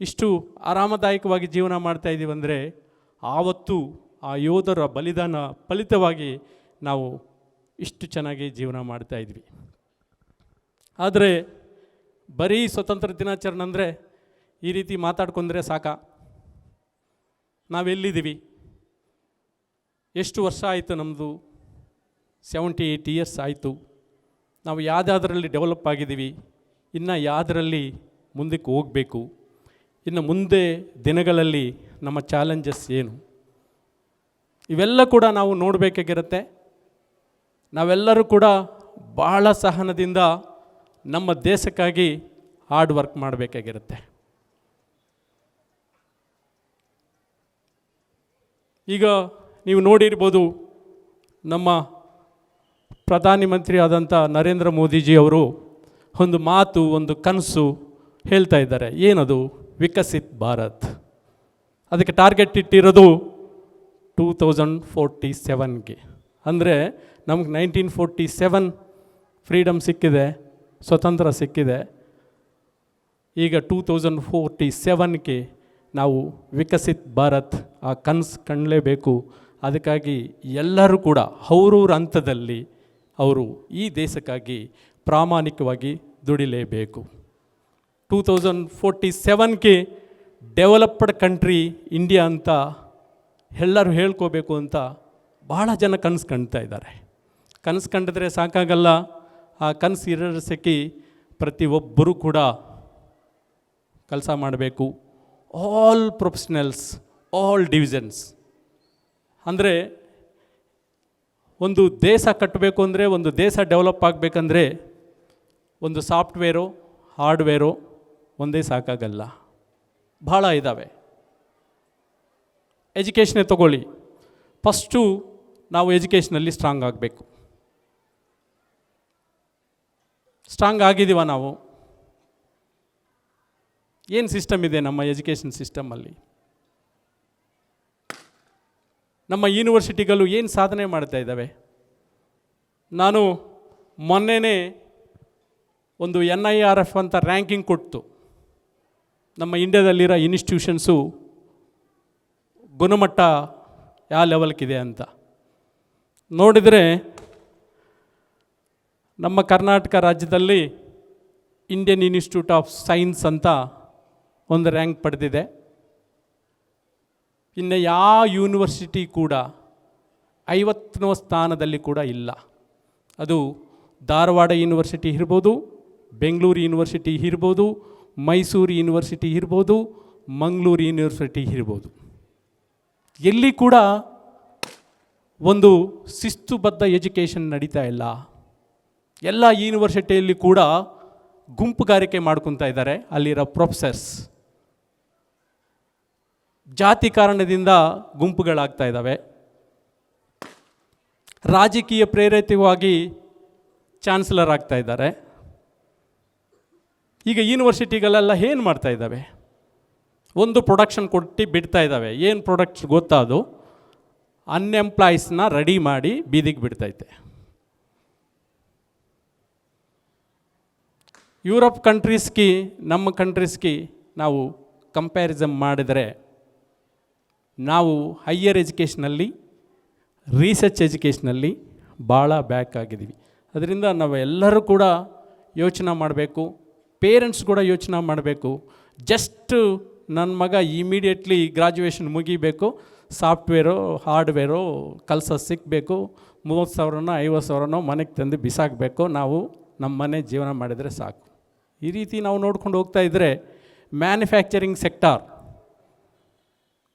ಇಷ್ಟು ಆರಾಮದಾಯಕವಾಗಿ ಜೀವನ ಮಾಡ್ತಾಯಿದ್ದೀವಿ ಅಂದರೆ ಆವತ್ತು ಆ ಯೋಧರ ಬಲಿದಾನ ಫಲಿತವಾಗಿ ನಾವು ಇಷ್ಟು ಚೆನ್ನಾಗಿ ಜೀವನ ಮಾಡ್ತಾಯಿದ್ವಿ. ಆದರೆ ಬರೀ ಸ್ವತಂತ್ರ ದಿನಾಚರಣೆ ಅಂದರೆ ಈ ರೀತಿ ಮಾತಾಡ್ಕೊಂಡ್ರೆ ಸಾಕ? ನಾವೆಲ್ಲಿದ್ದೀವಿ? ಎಷ್ಟು ವರ್ಷ ಆಯಿತು ನಮ್ಮದು? 78 ಇಯರ್ಸ್ ಆಯಿತು. ನಾವು ಯಾವುದಾದ್ರಲ್ಲಿ ಡೆವಲಪ್ ಆಗಿದ್ದೀವಿ, ಇನ್ನು ಯಾವುದರಲ್ಲಿ ಮುಂದಕ್ಕೆ ಹೋಗಬೇಕು, ಇನ್ನು ಮುಂದೆ ದಿನಗಳಲ್ಲಿ ನಮ್ಮ ಚಾಲೆಂಜಸ್ ಏನು, ಇವೆಲ್ಲ ಕೂಡ ನಾವು ನೋಡಬೇಕಾಗಿರುತ್ತೆ. ನಾವೆಲ್ಲರೂ ಕೂಡ ಬಹಳ ಸಹನದಿಂದ ನಮ್ಮ ದೇಶಕ್ಕಾಗಿ ಹಾರ್ಡ್ ವರ್ಕ್ ಮಾಡಬೇಕಾಗಿರುತ್ತೆ. ಈಗ ನೀವು ನೋಡಿರ್ಬೋದು, ನಮ್ಮ ಪ್ರಧಾನಮಂತ್ರಿ ಆದಂಥ ನರೇಂದ್ರ ಮೋದಿಜಿ ಅವರು ಒಂದು ಮಾತು, ಒಂದು ಕನಸು ಹೇಳ್ತಾ ಇದ್ದಾರೆ. ಏನದು? ವಿಕಸಿತ್ ಭಾರತ್. ಅದಕ್ಕೆ ಟಾರ್ಗೆಟ್ ಇಟ್ಟಿರೋದು 2047ಗೆ. ಅಂದರೆ ನಮಗೆ 1947 ಫ್ರೀಡಮ್ ಸಿಕ್ಕಿದೆ, ಸ್ವತಂತ್ರ ಸಿಕ್ಕಿದೆ. ಈಗ 2047ಗೆ ನಾವು ವಿಕಸಿತ್ ಭಾರತ್ ಆ ಕನಸು ಕಾಣಲೇಬೇಕು. ಅದಕ್ಕಾಗಿ ಎಲ್ಲರೂ ಕೂಡ ಅವ್ರವ್ರ ಹಂತದಲ್ಲಿ ಅವರು ಈ ದೇಶಕ್ಕಾಗಿ ಪ್ರಾಮಾಣಿಕವಾಗಿ ದುಡಿಲೇಬೇಕು. 2047ಗೆ ಡೆವಲಪ್ಡ್ ಕಂಟ್ರಿ ಇಂಡಿಯಾ ಅಂತ ಎಲ್ಲರೂ ಹೇಳ್ಕೋಬೇಕು ಅಂತ ಭಾಳ ಜನ ಕನಸು ಕಾಣ್ತಾ ಇದ್ದಾರೆ. ಕನಸು ಕಂಡಿದ್ರೆ ಸಾಕಾಗಲ್ಲ, ಆ ಕನಸು ಈಡೇರಿಸೋಕ್ಕೆ ಪ್ರತಿಯೊಬ್ಬರೂ ಕೂಡ ಕೆಲಸ ಮಾಡಬೇಕು. All professionals, all divisions. ಅಂದರೆ ಒಂದು ದೇಶ ಕಟ್ಟಬೇಕು ಅಂದರೆ, ಒಂದು ದೇಶ ಡೆವಲಪ್ ಆಗಬೇಕಂದ್ರೆ ಒಂದು ಸಾಫ್ಟ್ವೇರು, ಹಾರ್ಡ್ವೇರು ಒಂದೇ ಸಾಕಾಗಲ್ಲ, ಭಾಳ ಇದ್ದಾವೆ. ಎಜುಕೇಷನ್ನೇ ತಗೊಳ್ಳಿ. ಫಸ್ಟು ನಾವು ಎಜುಕೇಷನಲ್ಲಿ ಸ್ಟ್ರಾಂಗ್ ಆಗಬೇಕು. ಸ್ಟ್ರಾಂಗ್ ಆಗಿದ್ದೀವ ನಾವು? ಏನು ಸಿಸ್ಟಮ್ ಇದೆ ನಮ್ಮ ಎಜುಕೇಷನ್ ಸಿಸ್ಟಮಲ್ಲಿ? ನಮ್ಮ ಯೂನಿವರ್ಸಿಟಿಗಳು ಏನು ಸಾಧನೆ ಮಾಡ್ತಾ ಇದ್ದಾವೆ? ನಾನು ಮೊನ್ನೆನೇ ಒಂದು NIRF ಅಂತ ರ್ಯಾಂಕಿಂಗ್ ಕೊಡ್ತು, ನಮ್ಮ ಇಂಡಿಯಾದಲ್ಲಿರೋ ಇನ್ಸ್ಟಿಟ್ಯೂಷನ್ಸು ಗುಣಮಟ್ಟ ಯಾವ ಲೆವೆಲ್ಗಿದೆ ಅಂತ. ನೋಡಿದರೆ ನಮ್ಮ ಕರ್ನಾಟಕ ರಾಜ್ಯದಲ್ಲಿ ಇಂಡಿಯನ್ ಇನ್ಸ್ಟಿಟ್ಯೂಟ್ ಆಫ್ ಸೈನ್ಸ್ ಅಂತ ಒಂದು ರ್ಯಾಂಕ್ ಪಡೆದಿದೆ. ಇನ್ನು ಯಾವ ಯೂನಿವರ್ಸಿಟಿ ಕೂಡ 50ನೇ ಸ್ಥಾನದಲ್ಲಿ ಕೂಡ ಇಲ್ಲ. ಅದು ಧಾರವಾಡ ಯೂನಿವರ್ಸಿಟಿ ಇರ್ಬೋದು, ಬೆಂಗಳೂರು ಯೂನಿವರ್ಸಿಟಿ ಇರ್ಬೋದು, ಮೈಸೂರು ಯೂನಿವರ್ಸಿಟಿ ಇರ್ಬೋದು, ಮಂಗಳೂರು ಯೂನಿವರ್ಸಿಟಿ ಇರ್ಬೋದು. ಎಲ್ಲಿ ಕೂಡ ಒಂದು ಶಿಸ್ತುಬದ್ಧ ಎಜುಕೇಷನ್ ನಡೀತಾ ಇಲ್ಲ. ಎಲ್ಲ ಯೂನಿವರ್ಸಿಟಿಯಲ್ಲಿ ಕೂಡ ಗುಂಪುಗಾರಿಕೆ ಮಾಡ್ಕೊತಾ ಇದ್ದಾರೆ ಅಲ್ಲಿರೋ ಪ್ರೊಫೆಸರ್ಸ್. ಜಾತಿ ಕಾರಣದಿಂದ ಗುಂಪುಗಳಾಗ್ತಾ ಇದ್ದಾವೆ. ರಾಜಕೀಯ ಪ್ರೇರಿತವಾಗಿ ಚಾನ್ಸಲರ್ ಆಗ್ತಾ ಇದ್ದಾರೆ. ಈಗ ಯೂನಿವರ್ಸಿಟಿಗಳೆಲ್ಲ ಏನು ಮಾಡ್ತಾ ಇದ್ದಾವೆ? ಒಂದು ಪ್ರೊಡಕ್ಷನ್ ಕೊಟ್ಟು ಬಿಡ್ತಾ ಇದ್ದಾವೆ. ಏನು ಪ್ರೊಡಕ್ಟ್ಸ್ ಗೊತ್ತಾ? ಅದು ಅನ್ಎಂಪ್ಲಾಯ್ಸ್ನ ರೆಡಿ ಮಾಡಿ ಬೀದಿಗೆ ಬಿಡ್ತೈತೆ. ಯುರೋಪ್ ಕಂಟ್ರೀಸ್ಗೆ ನಮ್ಮ ಕಂಟ್ರೀಸ್ಗೆ ನಾವು ಕಂಪ್ಯಾರಿಸನ್ ಮಾಡಿದರೆ ನಾವು ಹೈಯರ್ ಎಜುಕೇಷನಲ್ಲಿ, ರಿಸರ್ಚ್ ಎಜುಕೇಷನಲ್ಲಿ ಭಾಳ ಬ್ಯಾಕ್ ಆಗಿದ್ದೀವಿ. ಅದರಿಂದ ನಾವು ಎಲ್ಲರೂ ಕೂಡ ಯೋಚನೆ ಮಾಡಬೇಕು. ಪೇರೆಂಟ್ಸ್ ಕೂಡ ಯೋಚನೆ ಮಾಡಬೇಕು. ಜಸ್ಟ್ ನನ್ನ ಮಗ ಇಮಿಡಿಯೇಟ್ಲಿ ಗ್ರಾಜುಯೇಷನ್ ಮುಗಿಬೇಕು, ಸಾಫ್ಟ್ವೇರು ಹಾರ್ಡ್ವೇರು ಕೆಲಸ ಸಿಕ್ಕಬೇಕು, 30,000ನೋ 50,000ನೋ ಮನೆಗೆ ತಂದು ಬಿಸಾಕಬೇಕು, ನಾವು ನಮ್ಮ ಮನೆ ಜೀವನ ಮಾಡಿದರೆ ಸಾಕು. ಈ ರೀತಿ ನಾವು ನೋಡ್ಕೊಂಡು ಹೋಗ್ತಾ ಇದ್ದರೆ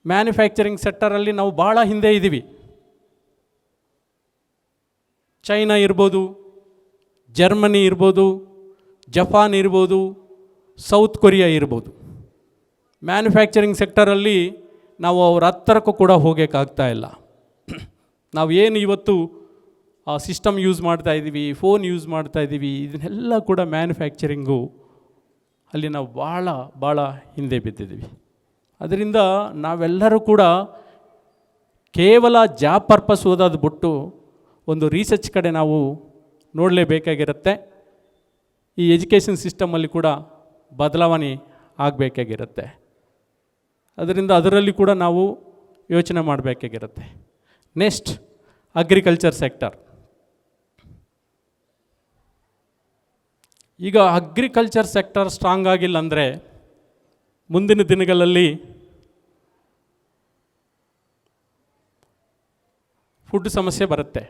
ಮ್ಯಾನುಫ್ಯಾಕ್ಚರಿಂಗ್ ಸೆಕ್ಟರಲ್ಲಿ ನಾವು ಭಾಳ ಹಿಂದೆ ಇದ್ದೀವಿ. ಚೈನಾ ಇರ್ಬೋದು, ಜರ್ಮನಿ ಇರ್ಬೋದು, ಜಪಾನ್ ಇರ್ಬೋದು, ಸೌತ್ ಕೊರಿಯಾ ಇರ್ಬೋದು. ಮ್ಯಾನುಫ್ಯಾಕ್ಚರಿಂಗ್ ಸೆಕ್ಟರಲ್ಲಿ ನಾವು ಅವ್ರ ಹತ್ತಿರಕ್ಕೂ ಕೂಡ ಹೋಗೋಕ್ಕಾಗ್ತಾ ಇಲ್ಲ. ನಾವು ಏನು ಇವತ್ತು ಸಿಸ್ಟಮ್ ಯೂಸ್ ಮಾಡ್ತಾ ಇದ್ದೀವಿ, ಫೋನ್ ಯೂಸ್ ಮಾಡ್ತಾ ಇದ್ದೀವಿ, ಇದನ್ನೆಲ್ಲ ಕೂಡ ಮ್ಯಾನುಫ್ಯಾಕ್ಚರಿಂಗು ಅಲ್ಲಿ ನಾವು ಭಾಳ ಹಿಂದೆ ಬಿದ್ದಿದ್ದೀವಿ. ಅದರಿಂದ ನಾವೆಲ್ಲರೂ ಕೂಡ ಕೇವಲ ಜಾಬ್ ಪರ್ಪಸ್ ಓದೋದು ಬಿಟ್ಟು ಒಂದು ರಿಸರ್ಚ್ ಕಡೆ ನಾವು ನೋಡಲೇಬೇಕಾಗಿರುತ್ತೆ. ಈ ಎಜುಕೇಷನ್ ಸಿಸ್ಟಮಲ್ಲಿ ಕೂಡ ಬದಲಾವಣೆ ಆಗಬೇಕಾಗಿರುತ್ತೆ. ಅದರಿಂದ ಅದರಲ್ಲಿ ಕೂಡ ನಾವು ಯೋಚನೆ ಮಾಡಬೇಕಾಗಿರುತ್ತೆ. Next, agriculture sector. ಈಗ ಅಗ್ರಿಕಲ್ಚರ್ ಸೆಕ್ಟರ್ ಸ್ಟ್ರಾಂಗ್ ಆಗಿಲ್ಲ ಅಂದರೆ ಮುಂದಿನ ದಿನಗಳಲ್ಲಿ ಫುಡ್ ಸಮಸ್ಯೆ ಬರುತ್ತೆ.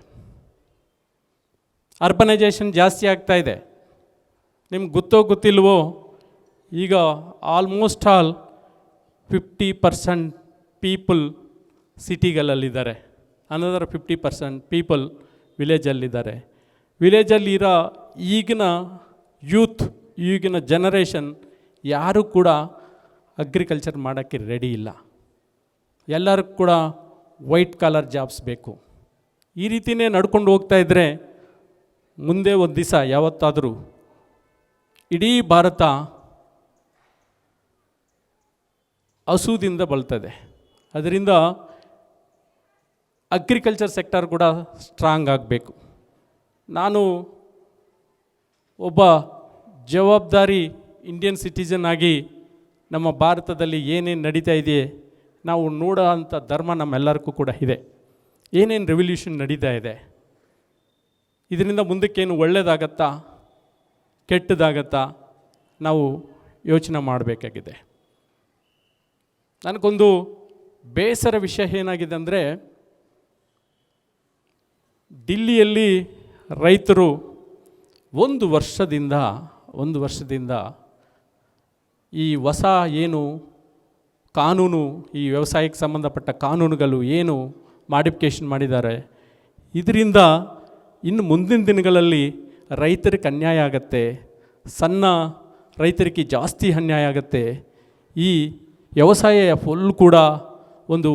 ಅರ್ಬನೈಜೇಷನ್ ಜಾಸ್ತಿ ಆಗ್ತಾ ಇದೆ. ನಿಮ್ಗೆ ಗೊತ್ತಿಲ್ವೋ, ಈಗ ಆಲ್ಮೋಸ್ಟ್ ಆಲ್ 50% ಪೀಪಲ್ ಸಿಟಿಗಳಲ್ಲಿದ್ದಾರೆ, ಅನದರ್ 50% ಪೀಪಲ್ ವಿಲೇಜಲ್ಲಿದ್ದಾರೆ. ವಿಲೇಜಲ್ಲಿರೋ ಈಗಿನ ಯೂತ್, ಈಗಿನ ಜನರೇಷನ್ ಯಾರೂ ಕೂಡ ಅಗ್ರಿಕಲ್ಚರ್ ಮಾಡೋಕ್ಕೆ ರೆಡಿ ಇಲ್ಲ. ಎಲ್ಲರಿಗೂ ಕೂಡ ವೈಟ್ ಕಾಲರ್ ಜಾಬ್ಸ್ ಬೇಕು. ಈ ರೀತಿಯೇ ನಡ್ಕೊಂಡು ಹೋಗ್ತಾ ಇದ್ದರೆ ಮುಂದೆ ಒಂದು ದಿವಸ ಯಾವತ್ತಾದರೂ ಇಡೀ ಭಾರತ ಹಸುದಿಂದ ಬಳಲ್ತದೆ. ಅದರಿಂದ ಅಗ್ರಿಕಲ್ಚರ್ ಸೆಕ್ಟರ್ ಕೂಡ ಸ್ಟ್ರಾಂಗ್ ಆಗಬೇಕು. ನಾನು ಒಬ್ಬ ಜವಾಬ್ದಾರಿ ಇಂಡಿಯನ್ ಸಿಟಿಸನ್ ಆಗಿ ನಮ್ಮ ಭಾರತದಲ್ಲಿ ಏನೇನು ನಡೀತಾ ಇದೆ ನಾವು ನೋಡೋ ಅಂಥ ಧರ್ಮ ನಮ್ಮೆಲ್ಲರಿಗೂ ಕೂಡ ಇದೆ. ಏನೇನು ರೆವಲ್ಯೂಷನ್ ನಡೀತಾ ಇದೆ, ಇದರಿಂದ ಮುಂದಕ್ಕೇನು ಒಳ್ಳೆಯದಾಗತ್ತಾ ಕೆಟ್ಟದಾಗತ್ತಾ ನಾವು ಯೋಚನೆ ಮಾಡಬೇಕಾಗಿದೆ. ನನಗೊಂದು ಬೇಸರ ವಿಷಯ ಏನಾಗಿದೆ ಅಂದರೆ, ದಿಲ್ಲಿಯಲ್ಲಿ ರೈತರು ಒಂದು ವರ್ಷದಿಂದ ಈ ಹೊಸ ಏನು ಕಾನೂನು, ಈ ವ್ಯವಸಾಯಕ್ಕೆ ಸಂಬಂಧಪಟ್ಟ ಕಾನೂನುಗಳು ಏನು ಮಾಡಿಫಿಕೇಷನ್ ಮಾಡಿದ್ದಾರೆ, ಇದರಿಂದ ಇನ್ನು ಮುಂದಿನ ದಿನಗಳಲ್ಲಿ ರೈತರಿಗೆ ಅನ್ಯಾಯ ಆಗತ್ತೆ, ಸಣ್ಣ ರೈತರಿಗೆ ಜಾಸ್ತಿ ಅನ್ಯಾಯ ಆಗತ್ತೆ. ಈ ವ್ಯವಸಾಯ ಫುಲ್ ಕೂಡ ಒಂದು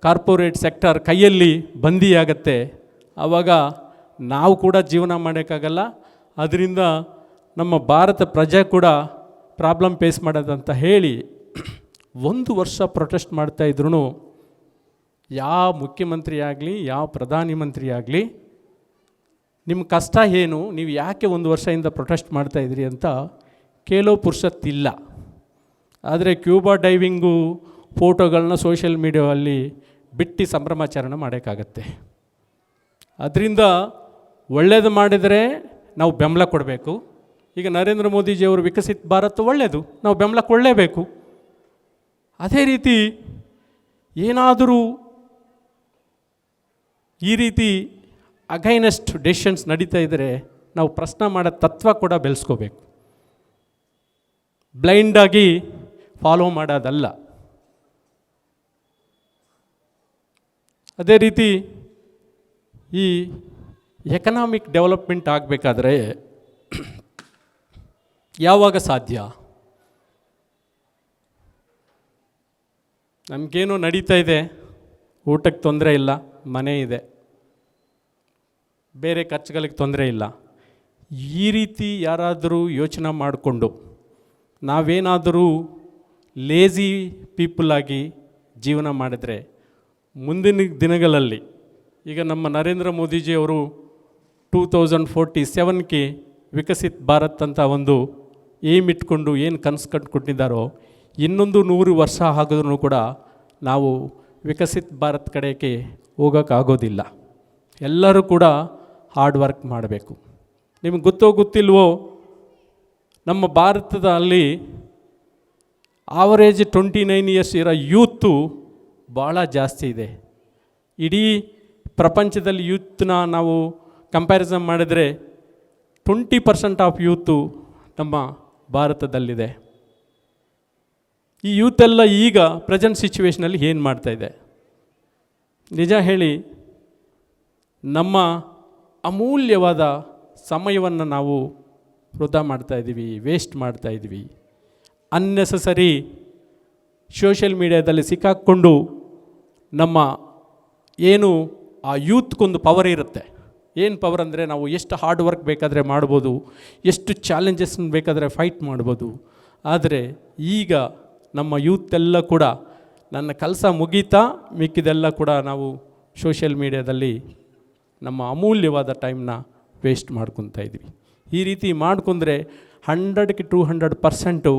ಕಾರ್ಪೊರೇಟ್ ಸೆಕ್ಟರ್ ಕೈಯಲ್ಲಿ ಬಂದಿಯಾಗತ್ತೆ. ಆವಾಗ ನಾವು ಕೂಡ ಜೀವನ ಮಾಡೋಕ್ಕಾಗಲ್ಲ. ಅದರಿಂದ ನಮ್ಮ ಭಾರತ ಪ್ರಜೆ ಕೂಡ ಪ್ರಾಬ್ಲಮ್ ಫೇಸ್ ಮಾಡೋದಂತ ಹೇಳಿ 1 ವರ್ಷ ಪ್ರೊಟೆಸ್ಟ್ ಮಾಡ್ತಾಯಿದ್ರು ಯಾವ ಮುಖ್ಯಮಂತ್ರಿ ಆಗಲಿ ಯಾವ ಪ್ರಧಾನಿ ಮಂತ್ರಿ ಆಗಲಿ ನಿಮ್ಮ ಕಷ್ಟ ಏನು, ನೀವು ಯಾಕೆ 1 ವರ್ಷದಿಂದ ಪ್ರೊಟೆಸ್ಟ್ ಮಾಡ್ತಾಯಿದ್ರಿ ಅಂತ ಕೇಳೋ ಪುರ್ಸತ್ತಿಲ್ಲ. ಆದರೆ ಕ್ಯೂಬಾ ಡೈವಿಂಗು ಫೋಟೋಗಳನ್ನ ಸೋಷಿಯಲ್ ಮೀಡಿಯಾದಲ್ಲಿ ಬಿಟ್ಟು ಸಂಭ್ರಮಾಚರಣೆ ಮಾಡೋಕ್ಕಾಗತ್ತೆ. ಅದರಿಂದ ಒಳ್ಳೆಯದು ಮಾಡಿದರೆ ನಾವು ಬೆಂಬಲ ಕೊಡಬೇಕು. ಈಗ ನರೇಂದ್ರ ಮೋದಿಜಿಯವರು ವಿಕಸಿತ ಭಾರತ ಒಳ್ಳೆಯದು, ನಾವು ಬೆಂಬಲ ಕೊಡಲೇಬೇಕು. ಅದೇ ರೀತಿ ಏನಾದರೂ ಈ ರೀತಿ ಅಗೈನೆಸ್ಟ್ ಡೆಸಿಷನ್ಸ್ ನಡೀತಾ ಇದ್ದರೆ ನಾವು ಪ್ರಶ್ನೆ ಮಾಡೋ ತತ್ವ ಕೂಡ ಬೆಳೆಸ್ಕೋಬೇಕು, ಬ್ಲೈಂಡಾಗಿ ಫಾಲೋ ಮಾಡೋದಲ್ಲ. ಅದೇ ರೀತಿ ಈ ಎಕನಾಮಿಕ್ ಡೆವಲಪ್ಮೆಂಟ್ ಆಗಬೇಕಾದ್ರೆ ಯಾವಾಗ ಸಾಧ್ಯ? ನಮಗೇನು ನಡೀತಾ ಇದೆ, ಊಟಕ್ಕೆ ತೊಂದರೆ ಇಲ್ಲ, ಮನೆ ಇದೆ, ಬೇರೆ ಖರ್ಚುಗಳಿಗೆ ತೊಂದರೆ ಇಲ್ಲ. ಈ ರೀತಿ ಯಾರಾದರೂ ಯೋಚನೆ ಮಾಡಿಕೊಂಡು ನಾವೇನಾದರೂ ಲೇಜಿ ಪೀಪಲ್ಲಾಗಿ ಜೀವನ ಮಾಡಿದರೆ ಮುಂದಿನ ದಿನಗಳಲ್ಲಿ, ಈಗ ನಮ್ಮ ನರೇಂದ್ರ ಮೋದಿಜಿಯವರು 2047ಕ್ಕೆ ವಿಕಸಿತ್ ಭಾರತ್ ಅಂತ ಒಂದು ಏಮ್ ಇಟ್ಕೊಂಡು ಏನು ಕನಸು ಕಂಡುಕೊಂಡಿದ್ದಾರೋ, ಇನ್ನೊಂದು 100 ವರ್ಷ ಆಗಿದ್ರೂ ಕೂಡ ನಾವು ವಿಕಸಿತ್ ಭಾರತ್ ಕಡೆಗೆ ಹೋಗೋಕ್ಕಾಗೋದಿಲ್ಲ. ಎಲ್ಲರೂ ಕೂಡ ಹಾರ್ಡ್ ವರ್ಕ್ ಮಾಡಬೇಕು. ನಿಮಗೆ ಗೊತ್ತಿಲ್ವೋ, ನಮ್ಮ ಭಾರತದಲ್ಲಿ ಆವರೇಜ್ 29 ಇಯರ್ಸ್ ಇರೋ ಯೂತು ಭಾಳ ಜಾಸ್ತಿ ಇದೆ. ಇಡೀ ಪ್ರಪಂಚದಲ್ಲಿ ಯೂತ್ನ ನಾವು ಕಂಪ್ಯಾರಿಸನ್ ಮಾಡಿದರೆ 20% ಆಫ್ ಯೂತು ನಮ್ಮ ಭಾರತದಲ್ಲಿದೆ. ಈ ಯೂತೆಲ್ಲ ಈಗ ಪ್ರೆಸೆಂಟ್ ಸಿಚುವೇಷನಲ್ಲಿ ಏನು ಮಾಡ್ತಾಯಿದೆ? ನಿಜ ಹೇಳಿ, ನಮ್ಮ ಅಮೂಲ್ಯವಾದ ಸಮಯವನ್ನು ನಾವು ವೃಧಾ ಮಾಡ್ತಾಯಿದ್ದೀವಿ, ವೇಸ್ಟ್ ಮಾಡ್ತಾಯಿದ್ದೀವಿ. ಅನ್ನೆಸಸರಿ ಸೋಷಿಯಲ್ ಮೀಡಿಯಾದಲ್ಲಿ ಸಿಕ್ಕಾಕ್ಕೊಂಡು ನಮ್ಮ ಏನು ಆ ಯೂತ್ಗೊಂದು ಪವರ್ ಇರುತ್ತೆ. ಏನು ಪವರ್ ಅಂದರೆ, ನಾವು ಎಷ್ಟು ಹಾರ್ಡ್ ವರ್ಕ್ ಬೇಕಾದರೆ ಮಾಡ್ಬೋದು, ಎಷ್ಟು ಚಾಲೆಂಜಸ್ ಬೇಕಾದರೆ ಫೈಟ್ ಮಾಡ್ಬೋದು. ಆದರೆ ಈಗ ನಮ್ಮ ಯೂತ್ ಎಲ್ಲ ಕೂಡ ನನ್ನ ಕೆಲಸ ಮುಗೀತಾ ಮಿಕ್ಕಿದೆಲ್ಲ ಕೂಡ ನಾವು ಸೋಷಿಯಲ್ ಮೀಡಿಯಾದಲ್ಲಿ ನಮ್ಮ ಅಮೂಲ್ಯವಾದ ಟೈಮ್ನ ವೇಸ್ಟ್ ಮಾಡ್ಕೊತಾ ಇದ್ವಿ. ಈ ರೀತಿ ಮಾಡ್ಕೊಂಡ್ರೆ 100ಕ್ಕೆ 200%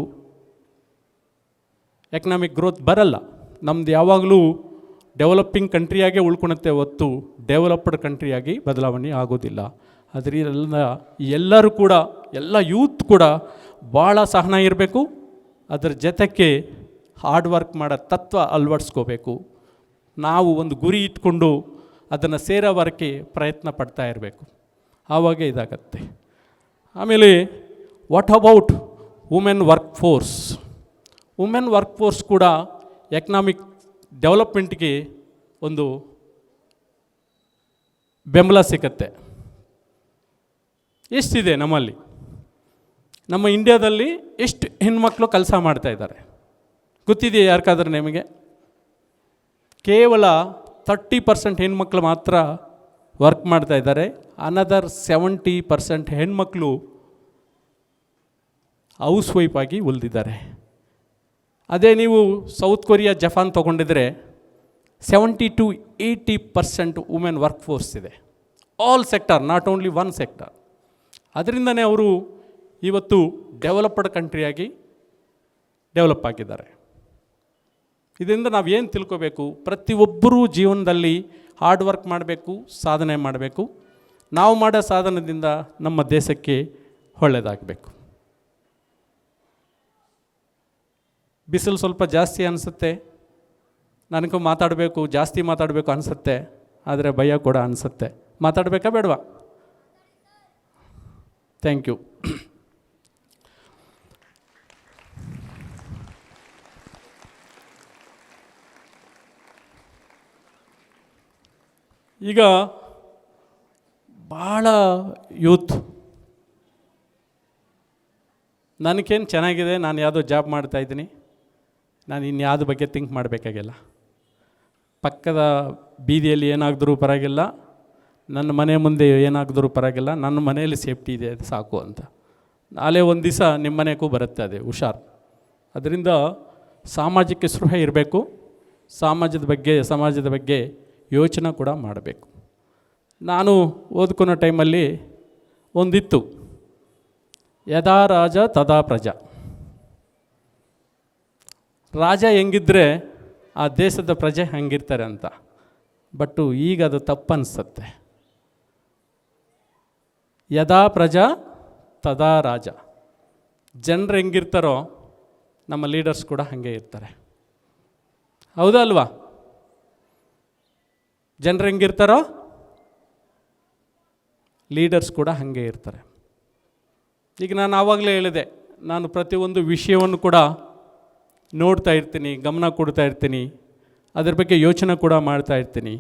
ಎಕನಾಮಿಕ್ ಗ್ರೋತ್ ಬರಲ್ಲ. ನಮ್ದು ಯಾವಾಗಲೂ ಡೆವಲಪಿಂಗ್ ಕಂಟ್ರಿಯಾಗೇ ಉಳ್ಕೊಳುತ್ತೆ ಹೊತ್ತು ಡೆವಲಪ್ಡ್ ಕಂಟ್ರಿಯಾಗಿ ಬದಲಾವಣೆ ಆಗೋದಿಲ್ಲ. ಅದರಿಂದ ಎಲ್ಲರೂ ಕೂಡ, ಎಲ್ಲ ಯೂತ್ ಕೂಡ ಭಾಳ ಸಹನ ಇರಬೇಕು. ಅದರ ಜೊತೆಗೆ ಹಾರ್ಡ್ ವರ್ಕ್ ಮಾಡೋ ತತ್ವ ಅಳವಡಿಸ್ಕೋಬೇಕು. ನಾವು ಒಂದು ಗುರಿ ಇಟ್ಕೊಂಡು ಅದನ್ನು ಸೇರೋವರೆಗೆ ಪ್ರಯತ್ನ ಪಡ್ತಾ ಇರಬೇಕು, ಆವಾಗ ಇದಾಗತ್ತೆ. ಆಮೇಲೆ what about women work force? Women work force ಕೂಡ ಎಕನಾಮಿಕ್ ಡೆವಲಪ್ಮೆಂಟ್ಗೆ ಒಂದು ಬೆಂಬಲ ಸಿಗತ್ತೆ. ಎಷ್ಟಿದೆ ನಮ್ಮಲ್ಲಿ, ನಮ್ಮ ಇಂಡಿಯಾದಲ್ಲಿ ಎಷ್ಟು ಹೆಣ್ಮಕ್ಳು ಕೆಲಸ ಮಾಡ್ತಾಯಿದ್ದಾರೆ ಗೊತ್ತಿದೆಯಾ ಯಾರಿಗಾದ್ರೆ ನಿಮಗೆ? ಕೇವಲ 30% ಹೆಣ್ಮಕ್ಳು ಮಾತ್ರ ವರ್ಕ್ ಮಾಡ್ತಾ ಇದ್ದಾರೆ. ಅನದರ್ 70% ಹೆಣ್ಮಕ್ಳು ಹೌಸ್ ವೈಫ್ ಆಗಿ ಉಳಿದಿದ್ದಾರೆ. ಅದೇ ನೀವು ಸೌತ್ ಕೊರಿಯಾ, ಜಪಾನ್ ತೊಗೊಂಡಿದ್ರೆ 70 to 80% ವುಮೆನ್ ವರ್ಕ್ ಫೋರ್ಸ್ ಇದೆ. All sector, not only one sector. ಅದರಿಂದನೇ ಅವರು ಇವತ್ತು ಡೆವಲಪ್ಡ್ ಕಂಟ್ರಿಯಾಗಿ ಡೆವಲಪ್ ಆಗಿದ್ದಾರೆ. ಇದರಿಂದ ನಾವು ಏನು ತಿಳ್ಕೋಬೇಕು? ಪ್ರತಿಯೊಬ್ಬರೂ ಜೀವನದಲ್ಲಿ ಹಾರ್ಡ್ ವರ್ಕ್ ಮಾಡಬೇಕು, ಸಾಧನೆ ಮಾಡಬೇಕು. ನಾವು ಮಾಡೋ ಸಾಧನದಿಂದ ನಮ್ಮ ದೇಶಕ್ಕೆ ಒಳ್ಳೆಯದಾಗಬೇಕು. ಬಿಸಿಲು ಸ್ವಲ್ಪ ಜಾಸ್ತಿ ಅನಿಸುತ್ತೆ, ನನಗೂ ಜಾಸ್ತಿ ಮಾತಾಡಬೇಕು ಅನಿಸುತ್ತೆ, ಆದರೆ ಭಯ ಕೂಡ ಅನಿಸುತ್ತೆ. ಮಾತಾಡಬೇಕಾ ಬೇಡವಾ? Thank you. ಈಗ ಭಾಳ ಯೂತ್ ನನಗೇನು ಚೆನ್ನಾಗಿದೆ, ನಾನು ಯಾವುದೋ ಜಾಬ್ ಮಾಡ್ತಾಯಿದ್ದೀನಿ, ನಾನು ಇನ್ಯಾವುದ್ರ ಬಗ್ಗೆ ಥಿಂಕ್ ಮಾಡಬೇಕಾಗಿಲ್ಲ. ಪಕ್ಕದ ಬೀದಿಯಲ್ಲಿ ಏನಾಗಿದ್ರೂ ಪರವಾಗಿಲ್ಲ, ನನ್ನ ಮನೆ ಮುಂದೆ ಏನಾಗಿದ್ರೂ ಪರವಾಗಿಲ್ಲ, ನನ್ನ ಮನೆಯಲ್ಲಿ ಸೇಫ್ಟಿ ಇದೆ ಅದು ಸಾಕು ಅಂತ. ನಾಳೆ ಒಂದು ದಿವಸ ನಿಮ್ಮ ಮನೆಗೂ ಬರುತ್ತೆ, ಅದೇ ಹುಷಾರು. ಅದರಿಂದ ಸಾಮಾಜಿಕ ಸ್ಪೃಹೆ ಇರಬೇಕು, ಸಮಾಜದ ಬಗ್ಗೆ ಯೋಚನೆ ಕೂಡ ಮಾಡಬೇಕು. ನಾನು ಓದ್ಕೊಳೋ ಟೈಮಲ್ಲಿ ಒಂದಿತ್ತು, ಯದಾ ರಾಜ ತದಾ ಪ್ರಜಾ. ರಾಜ ಹೆಂಗಿದ್ರೆ ಆ ದೇಶದ ಪ್ರಜೆ ಹಂಗಿರ್ತಾರೆ ಅಂತ. ಬಟ್ಟು ಈಗ ಅದು ತಪ್ಪನ್ನಿಸುತ್ತೆ. ಯದಾ ಪ್ರಜಾ ತದಾ ರಾಜ. ಜನರು ಹೆಂಗಿರ್ತಾರೋ ನಮ್ಮ ಲೀಡರ್ಸ್ ಕೂಡ ಹಾಗೆ ಇರ್ತಾರೆ. ಹೌದಾ ಅಲ್ವಾ? ಜನರು ಹೆಂಗಿರ್ತಾರೋ ಲೀಡರ್ಸ್ ಕೂಡ ಹಾಗೆ ಇರ್ತಾರೆ. ಈಗ ನಾನು ಆವಾಗಲೇ ಹೇಳಿದೆ, ನಾನು ಪ್ರತಿಯೊಂದು ವಿಷಯವನ್ನು ಕೂಡ ನೋಡ್ತಾ ಇರ್ತೀನಿ, ಗಮನ ಕೊಡ್ತಾ ಇರ್ತೀನಿ, ಅದ್ರ ಬಗ್ಗೆ ಯೋಚನೆ ಕೂಡ ಮಾಡ್ತಾ ಇರ್ತೀನಿ.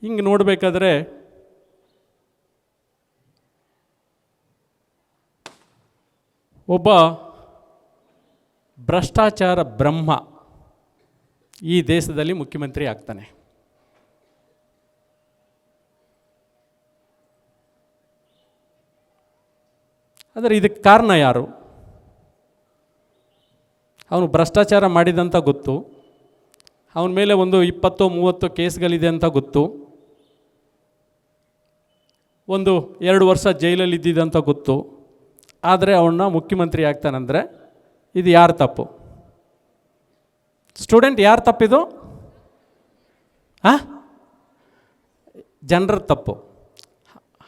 ಹಿಂಗೆ ನೋಡಬೇಕಾದ್ರೆ ಒಬ್ಬ ಭ್ರಷ್ಟಾಚಾರ ಬ್ರಹ್ಮ ಈ ದೇಶದಲ್ಲಿ ಮುಖ್ಯಮಂತ್ರಿ ಆಗ್ತಾನೆ. ಆದರೆ ಇದಕ್ಕೆ ಕಾರಣ ಯಾರು? ಅವನು ಭ್ರಷ್ಟಾಚಾರ ಮಾಡಿದಂತ ಗೊತ್ತು, ಅವನ ಮೇಲೆ ಒಂದು 20-30 ಕೇಸ್ಗಳಿದೆ ಅಂತ ಗೊತ್ತು, ಒಂದು 2 ವರ್ಷ ಜೈಲಲ್ಲಿ ಇದ್ದಿದ್ದಂತ ಗೊತ್ತು. ಆದರೆ ಅವನ್ನ ಮುಖ್ಯಮಂತ್ರಿ ಆಗ್ತಾನಂದರೆ ಇದು ಯಾರು ತಪ್ಪು? ಸ್ಟೂಡೆಂಟ್, ಯಾರು ತಪ್ಪಿದು? ಜನರ ತಪ್ಪು.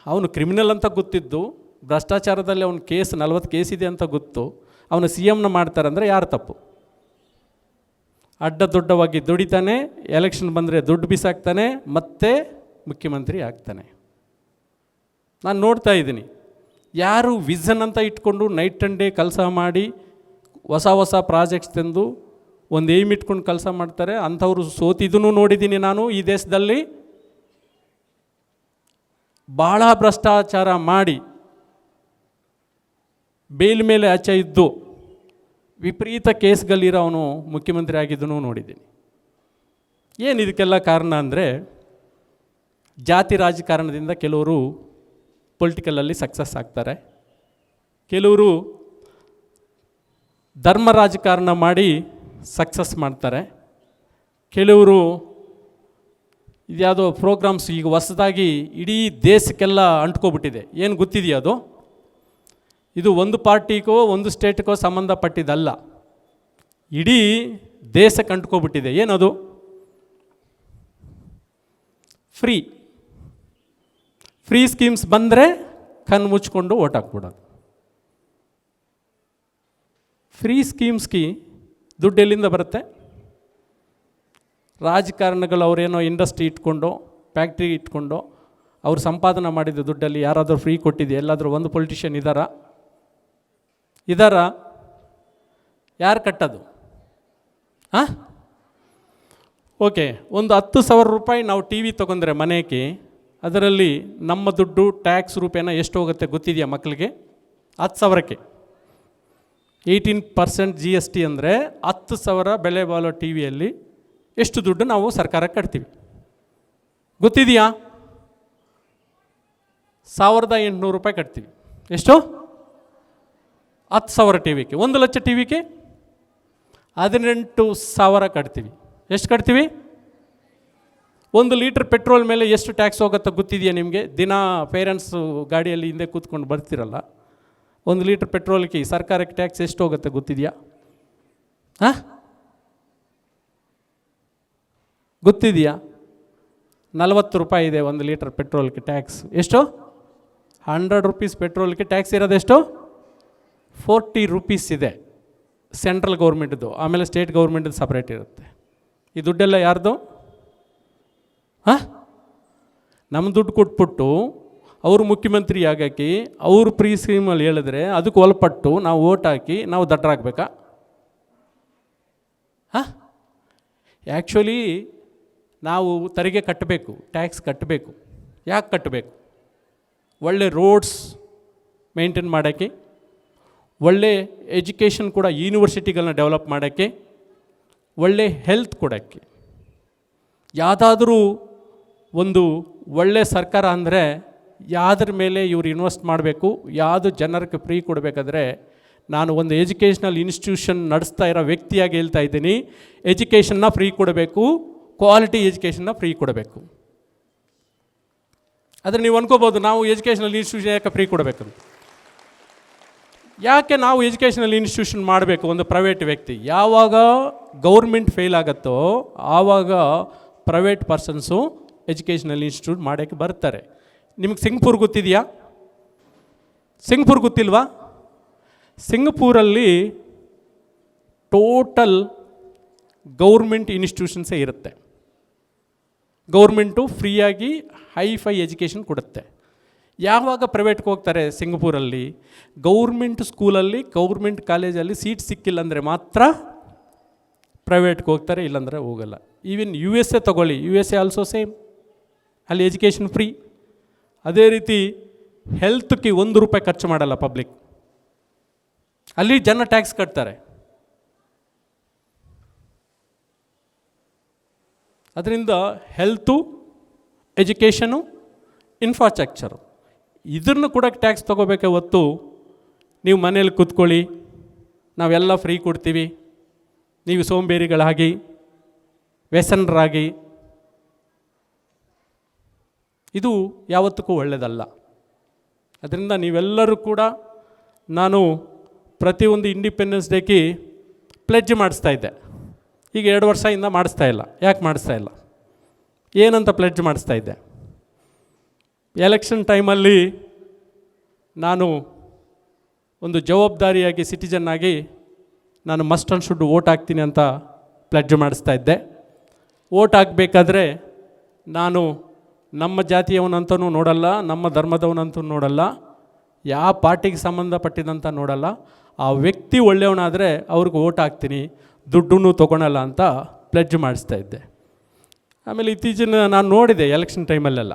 ಅವನು ಕ್ರಿಮಿನಲ್ ಅಂತ ಗೊತ್ತಿದ್ದು, ಭ್ರಷ್ಟಾಚಾರದಲ್ಲಿ ಅವನ ಕೇಸ್ 40 ಕೇಸ್ ಇದೆ ಅಂತ ಗೊತ್ತು, ಅವನು CMನ ಮಾಡ್ತಾರಂದರೆ ಯಾರು ತಪ್ಪು? ಅಡ್ಡದೊಡ್ಡವಾಗಿ ದುಡಿತಾನೆ, ಎಲೆಕ್ಷನ್ ಬಂದರೆ ದುಡ್ಡು ಬಿಸಾಕ್ತಾನೆ, ಮತ್ತೆ ಮುಖ್ಯಮಂತ್ರಿ ಆಗ್ತಾನೆ. ನಾನು ನೋಡ್ತಾ ಇದ್ದೀನಿ, ಯಾರು ವಿಷನ್ ಅಂತ ಇಟ್ಕೊಂಡು ನೈಟ್ ಆ್ಯಂಡ್ ಡೇ ಕೆಲಸ ಮಾಡಿ ಹೊಸ ಪ್ರಾಜೆಕ್ಟ್ಸ್ ತಂದು ಒಂದು ಏಮ್ ಇಟ್ಕೊಂಡು ಕೆಲಸ ಮಾಡ್ತಾರೆ, ಅಂಥವ್ರು ಸೋತಿದ್ದೂ ನೋಡಿದ್ದೀನಿ ನಾನು. ಈ ದೇಶದಲ್ಲಿ ಭಾಳ ಭ್ರಷ್ಟಾಚಾರ ಮಾಡಿ ಬೇಲ್ ಮೇಲೆ ಆಚೆ ಇದ್ದು ವಿಪರೀತ ಕೇಸ್ಗಳಿರೋ ಅವನು ಮುಖ್ಯಮಂತ್ರಿ ಆಗಿದ್ದೂ ನೋಡಿದ್ದೀನಿ. ಏನು ಇದಕ್ಕೆಲ್ಲ ಕಾರಣ ಅಂದರೆ, ಜಾತಿ ರಾಜಕಾರಣದಿಂದ ಕೆಲವರು ಪೊಲಿಟಿಕಲಲ್ಲಿ ಸಕ್ಸಸ್ ಆಗ್ತಾರೆ, ಕೆಲವರು ಧರ್ಮ ರಾಜಕಾರಣ ಮಾಡಿ ಸಕ್ಸಸ್ ಮಾಡ್ತಾರೆ, ಕೆಲವರು ಇದ್ಯಾವುದೋ ಪ್ರೋಗ್ರಾಮ್ಸ್ ಈಗ ಹೊಸದಾಗಿ ಇಡೀ ದೇಶಕ್ಕೆಲ್ಲ ಅಂಟ್ಕೊಬಿಟ್ಟಿದೆ. ಏನು ಗೊತ್ತಿದೆಯಾ ಅದು? ಇದು ಒಂದು ಪಾರ್ಟಿಗೋ ಒಂದು ಸ್ಟೇಟ್ಗೋ ಸಂಬಂಧಪಟ್ಟಿದ್ದಲ್ಲ, ಇಡೀ ದೇಶಕ್ಕೆ ಅಂಟ್ಕೊಬಿಟ್ಟಿದೆ. ಏನದು? ಫ್ರೀ ಸ್ಕೀಮ್ಸ್ ಬಂದರೆ ಕಣ್ಣು ಮುಚ್ಕೊಂಡು ಓಟ್ ಹಾಕ್ಬಿಡೋದು. ಫ್ರೀ ಸ್ಕೀಮ್ಸ್ಗೆ ದುಡ್ಡು ಎಲ್ಲಿಂದ ಬರುತ್ತೆ? ರಾಜಕಾರಣಗಳು ಅವರೇನೋ ಇಂಡಸ್ಟ್ರಿ ಇಟ್ಕೊಂಡು ಫ್ಯಾಕ್ಟ್ರಿ ಇಟ್ಕೊಂಡು ಅವ್ರು ಸಂಪಾದನೆ ಮಾಡಿದ ದುಡ್ಡಲ್ಲಿ ಯಾರಾದರೂ ಫ್ರೀ ಕೊಟ್ಟಿದೆ ಎಲ್ಲಾದರೂ ಒಂದು ಪೊಲಿಟಿಷಿಯನ್ ಇದ್ದಾರಾ? ಯಾರು ಕಟ್ಟೋದು? ಹಾಂ, ಓಕೆ. ಒಂದು 10,000 ರೂಪಾಯಿ ನಾವು ಟಿ ವಿ ತೊಗೊಂಡ್ರೆ ಮನೆಗೆ, ಅದರಲ್ಲಿ ನಮ್ಮ ದುಡ್ಡು ಟ್ಯಾಕ್ಸ್ ರೂಪಾಯಿನ ಎಷ್ಟು ಹೋಗುತ್ತೆ ಗೊತ್ತಿದೆಯಾ ಮಕ್ಕಳಿಗೆ? 10,000ಕ್ಕೆ 18% GST ಅಂದರೆ 10,000 ಬೆಲೆ ಬಾಳೋ ಟಿ ವಿಯಲ್ಲಿ ಎಷ್ಟು ದುಡ್ಡು ನಾವು ಸರ್ಕಾರಕ್ಕೆ ಕಟ್ತೀವಿ ಗೊತ್ತಿದೆಯಾ? 1,800 ರೂಪಾಯಿ ಕಟ್ತೀವಿ. ಎಷ್ಟು? 10,000 ಟಿ ವಿಗೆ. 1 ಲಕ್ಷ ಟಿ ವಿಗೆ 18,000 ಕಟ್ತೀವಿ. ಎಷ್ಟು ಕಟ್ತೀವಿ? 1 ಲೀಟ್ರ್ ಪೆಟ್ರೋಲ್ ಮೇಲೆ ಎಷ್ಟು ಟ್ಯಾಕ್ಸ್ ಹೋಗುತ್ತೋ ಗೊತ್ತಿದೆಯಾ ನಿಮಗೆ? ದಿನ ಪೇರೆಂಟ್ಸು ಗಾಡಿಯಲ್ಲಿ ಹಿಂದೆ ಕೂತ್ಕೊಂಡು ಬರ್ತಿರಲ್ಲ, 1 ಲೀಟ್ರ್ ಪೆಟ್ರೋಲ್ಗೆ ಸರ್ಕಾರಕ್ಕೆ ಟ್ಯಾಕ್ಸ್ ಎಷ್ಟು ಹೋಗುತ್ತೆ ಗೊತ್ತಿದೆಯಾ? ಹಾಂ, ಗೊತ್ತಿದೆಯಾ? 40 ರೂಪಾಯಿ ಇದೆ 1 ಲೀಟ್ರ್ ಪೆಟ್ರೋಲ್ಗೆ ಟ್ಯಾಕ್ಸ್. ಎಷ್ಟು? 100 ರೂಪೀಸ್ ಪೆಟ್ರೋಲ್ಗೆ ಟ್ಯಾಕ್ಸ್ ಇರೋದೆಷ್ಟು? 40 ರೂಪೀಸ್ ಇದೆ ಸೆಂಟ್ರಲ್ ಗೌರ್ಮೆಂಟ್ದು, ಆಮೇಲೆ ಸ್ಟೇಟ್ ಗೌರ್ಮೆಂಟ್ದು ಸಪ್ರೇಟ್ ಇರುತ್ತೆ. ಈ ದುಡ್ಡೆಲ್ಲ ಯಾರ್ದು? ಹಾಂ, ನಮ್ಮ ದುಡ್ಡು ಕೊಟ್ಬಿಟ್ಟು ಅವರು ಮುಖ್ಯಮಂತ್ರಿ ಆಗಾಕಿ ಅವರು ಫ್ರೀ ಸ್ಕೀಮಲ್ಲಿ ಹೇಳಿದ್ರೆ ಅದಕ್ಕೆ ಒಳಪಟ್ಟು ನಾವು ಓಟ್ ಹಾಕಿ ನಾವು ದಡ್ಡರಾಗಬೇಕಾ? ಹಾಂ, ಆ್ಯಕ್ಚುಲಿ ನಾವು ತೆರಿಗೆ ಕಟ್ಟಬೇಕು, ಟ್ಯಾಕ್ಸ್ ಕಟ್ಟಬೇಕು. ಯಾಕೆ ಕಟ್ಟಬೇಕು? ಒಳ್ಳೆ ರೋಡ್ಸ್ ಮೇಂಟೈನ್ ಮಾಡೋಕ್ಕೆ, ಒಳ್ಳೆ ಎಜುಕೇಷನ್ ಕೂಡ ಯೂನಿವರ್ಸಿಟಿಗಳನ್ನ ಡೆವಲಪ್ ಮಾಡೋಕ್ಕೆ, ಒಳ್ಳೆ ಹೆಲ್ತ್ ಕೊಡೋಕ್ಕೆ. ಯಾವುದಾದ್ರೂ ಒಂದು ಒಳ್ಳೆ ಸರ್ಕಾರ ಅಂದರೆ ಯಾವುದ್ರ ಮೇಲೆ ಇವರು ಇನ್ವೆಸ್ಟ್ ಮಾಡಬೇಕು, ಯಾವುದು ಜನರಿಗೆ ಫ್ರೀ ಕೊಡಬೇಕಾದ್ರೆ, ನಾನು ಒಂದು ಎಜುಕೇಷ್ನಲ್ ಇನ್ಸ್ಟಿಟ್ಯೂಷನ್ ನಡೆಸ್ತಾ ಇರೋ ವ್ಯಕ್ತಿಯಾಗಿ ಹೇಳ್ತಾ ಇದ್ದೀನಿ, ಎಜುಕೇಷನ್ನ ಫ್ರೀ ಕೊಡಬೇಕು, ಕ್ವಾಲಿಟಿ ಎಜುಕೇಷನ್ನ ಫ್ರೀ ಕೊಡಬೇಕು. ಆದರೆ ನೀವು ಅನ್ಕೋಬೋದು ನಾವು ಎಜುಕೇಷನಲ್ ಇನ್ಸ್ಟಿಟ್ಯೂಷನ್ ಯಾಕೆ ಫ್ರೀ ಕೊಡಬೇಕಂತ. ಯಾಕೆ ನಾವು ಎಜುಕೇಷನಲ್ ಇನ್ಸ್ಟಿಟ್ಯೂಷನ್ ಮಾಡಬೇಕು? ಒಂದು ಪ್ರೈವೇಟ್ ವ್ಯಕ್ತಿ ಯಾವಾಗ ಗೌರ್ಮೆಂಟ್ ಫೇಲ್ ಆಗುತ್ತೋ ಆವಾಗ ಪ್ರೈವೇಟ್ ಪರ್ಸನ್ಸು ಎಜುಕೇಷನಲ್ ಇನ್ಸ್ಟಿಟ್ಯೂಟ್ ಮಾಡೋಕ್ಕೆ ಬರ್ತಾರೆ. ನಿಮಗೆ ಸಿಂಗಪುರ್ ಗೊತ್ತಿದೆಯಾ? ಸಿಂಗಪುರ್ ಗೊತ್ತಿಲ್ವಾ? ಸಿಂಗಪೂರಲ್ಲಿ ಟೋಟಲ್ ಗೌರ್ಮೆಂಟ್ ಇನ್ಸ್ಟಿಟ್ಯೂಷನ್ಸೇ ಇರುತ್ತೆ. ಗೌರ್ಮೆಂಟು ಫ್ರೀಯಾಗಿ ಹೈಫೈ ಎಜುಕೇಷನ್ ಕೊಡುತ್ತೆ. ಯಾವಾಗ ಪ್ರೈವೇಟ್ಗೆ ಹೋಗ್ತಾರೆ ಸಿಂಗಪೂರಲ್ಲಿ? ಗೌರ್ಮೆಂಟ್ ಸ್ಕೂಲಲ್ಲಿ ಗೌರ್ಮೆಂಟ್ ಕಾಲೇಜಲ್ಲಿ ಸೀಟ್ ಸಿಕ್ಕಿಲ್ಲ ಅಂದರೆ ಮಾತ್ರ ಪ್ರೈವೇಟ್ಗೆ ಹೋಗ್ತಾರೆ, ಇಲ್ಲಾಂದರೆ ಹೋಗಲ್ಲ. ಈವನ್ USA ತಗೊಳ್ಳಿ, USA ಆಲ್ಸೋ ಸೇಮ್, ಅಲ್ಲಿ ಎಜುಕೇಷನ್ ಫ್ರೀ. ಅದೇ ರೀತಿ ಹೆಲ್ತ್ಗೆ 1 ರೂಪಾಯಿ ಖರ್ಚು ಮಾಡಲ್ಲ ಪಬ್ಲಿಕ್, ಅಲ್ಲಿ ಜನ ಟ್ಯಾಕ್ಸ್ ಕಟ್ತಾರೆ. ಅದರಿಂದ ಹೆಲ್ತು, ಎಜುಕೇಷನು, ಇನ್ಫ್ರಾಸ್ಟ್ರಕ್ಚರು ಇದನ್ನು ಕೂಡ ಟ್ಯಾಕ್ಸ್ ತೊಗೋಬೇಕೆ ಹೊತ್ತು ನೀವು ಮನೇಲಿ ಕೂತ್ಕೊಳ್ಳಿ ನಾವೆಲ್ಲ ಫ್ರೀ ಕೊಡ್ತೀವಿ, ನೀವು ಸೋಂಬೇರಿಗಳಾಗಿ ವ್ಯಸನರಾಗಿ, ಇದು ಯಾವತ್ತಕ್ಕೂ ಒಳ್ಳೆಯದಲ್ಲ. ಅದರಿಂದ ನೀವೆಲ್ಲರೂ ಕೂಡ, ನಾನು ಪ್ರತಿಯೊಂದು ಇಂಡಿಪೆಂಡೆನ್ಸ್ ಡೇಗೆ ಪ್ಲೆಡ್ಜ್ ಮಾಡಿಸ್ತಾ ಇದ್ದೆ. ಈಗ 2 ವರ್ಷದಿಂದ ಮಾಡಿಸ್ತಾ ಇಲ್ಲ. ಯಾಕೆ ಮಾಡಿಸ್ತಾ ಇಲ್ಲ? ಏನಂತ ಪ್ಲೆಡ್ಜ್ ಮಾಡಿಸ್ತಾ ಇದ್ದೆ? ಎಲೆಕ್ಷನ್ ಟೈಮಲ್ಲಿ ನಾನು ಒಂದು ಜವಾಬ್ದಾರಿಯಾಗಿ ಸಿಟಿಜನ್ ಆಗಿ ನಾನು ಮಸ್ಟ್ ಆ್ಯಂಡ್ ಶುಡ್ ವೋಟ್ ಹಾಕ್ತೀನಿ ಅಂತ ಪ್ಲೆಡ್ಜ್ ಮಾಡಿಸ್ತಾ ಇದ್ದೆ. ವೋಟ್ ಹಾಕಬೇಕಾದ್ರೆ ನಾನು ನಮ್ಮ ಜಾತಿಯವನಂತನೂ ನೋಡಲ್ಲ, ನಮ್ಮ ಧರ್ಮದವನಂತೂ ನೋಡಲ್ಲ, ಯಾವ ಪಾರ್ಟಿಗೆ ಸಂಬಂಧಪಟ್ಟಿದಂತ ನೋಡಲ್ಲ, ಆ ವ್ಯಕ್ತಿ ಒಳ್ಳೆಯವನಾದರೆ ಅವ್ರಿಗೆ ವೋಟ್ ಹಾಕ್ತೀನಿ, ದುಡ್ಡನ್ನು ತೊಗೊಳಲ್ಲ ಅಂತ ಪ್ಲೆಡ್ಜ್ ಮಾಡಿಸ್ತಾ ಇದ್ದೆ. ಆಮೇಲೆ ಇತ್ತೀಚಿನ ನಾನು ನೋಡಿದೆ ಎಲೆಕ್ಷನ್ ಟೈಮಲ್ಲೆಲ್ಲ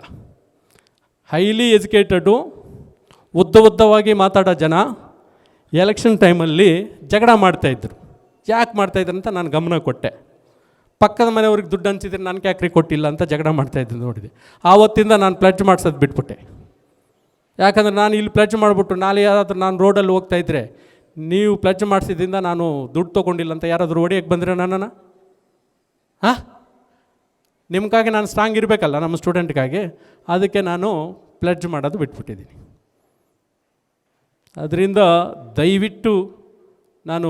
ಹೈಲಿ ಎಜುಕೇಟೆಡು ಉದ್ದವಾಗಿ ಮಾತಾಡೋ ಜನ ಎಲೆಕ್ಷನ್ ಟೈಮಲ್ಲಿ ಜಗಳ ಮಾಡ್ತಾಯಿದ್ರು. ಯಾಕೆ ಮಾಡ್ತಾಯಿದ್ರು ಅಂತ ನಾನು ಗಮನ ಕೊಟ್ಟೆ. ಪಕ್ಕದ ಮನೆಯವ್ರಿಗೆ ದುಡ್ಡು ಹಂಚಿದ್ರೆ ನನಗೆ ಯಾಕ್ರಿ ಕೊಟ್ಟಿಲ್ಲ ಅಂತ ಜಗಳ ಮಾಡ್ತಾಯಿದ್ದು ನೋಡಿದೆ. ಆವತ್ತಿಂದ ನಾನು ಪ್ಲೆಡ್ಜ್ ಮಾಡಿಸೋದು ಬಿಟ್ಬಿಟ್ಟೆ. ಯಾಕಂದರೆ ನಾನು ಇಲ್ಲಿ ಪ್ಲೆಡ್ಜ್ ಮಾಡಿಬಿಟ್ಟು ನಾಳೆ ಯಾರಾದರೂ ನಾನು ರೋಡಲ್ಲಿ ಹೋಗ್ತಾಯಿದ್ರೆ ನೀವು ಪ್ಲೆಡ್ಜ್ ಮಾಡಿಸಿದ್ರಿಂದ ನಾನು ದುಡ್ಡು ತೊಗೊಂಡಿಲ್ಲ ಅಂತ ಯಾರಾದರೂ ಹೊಡೆಯಕ್ಕೆ ಬಂದರೆ ನನ್ನನ್ನು, ಹಾಂ, ನಿಮಗಾಗಿ ನಾನು ಸ್ಟ್ರಾಂಗ್ ಇರಬೇಕಲ್ಲ ನಮ್ಮ ಸ್ಟೂಡೆಂಟ್ಗಾಗಿ, ಅದಕ್ಕೆ ನಾನು ಪ್ಲೆಡ್ಜ್ ಮಾಡೋದು ಬಿಟ್ಬಿಟ್ಟಿದ್ದೀನಿ. ಅದರಿಂದ ದಯವಿಟ್ಟು ನಾನು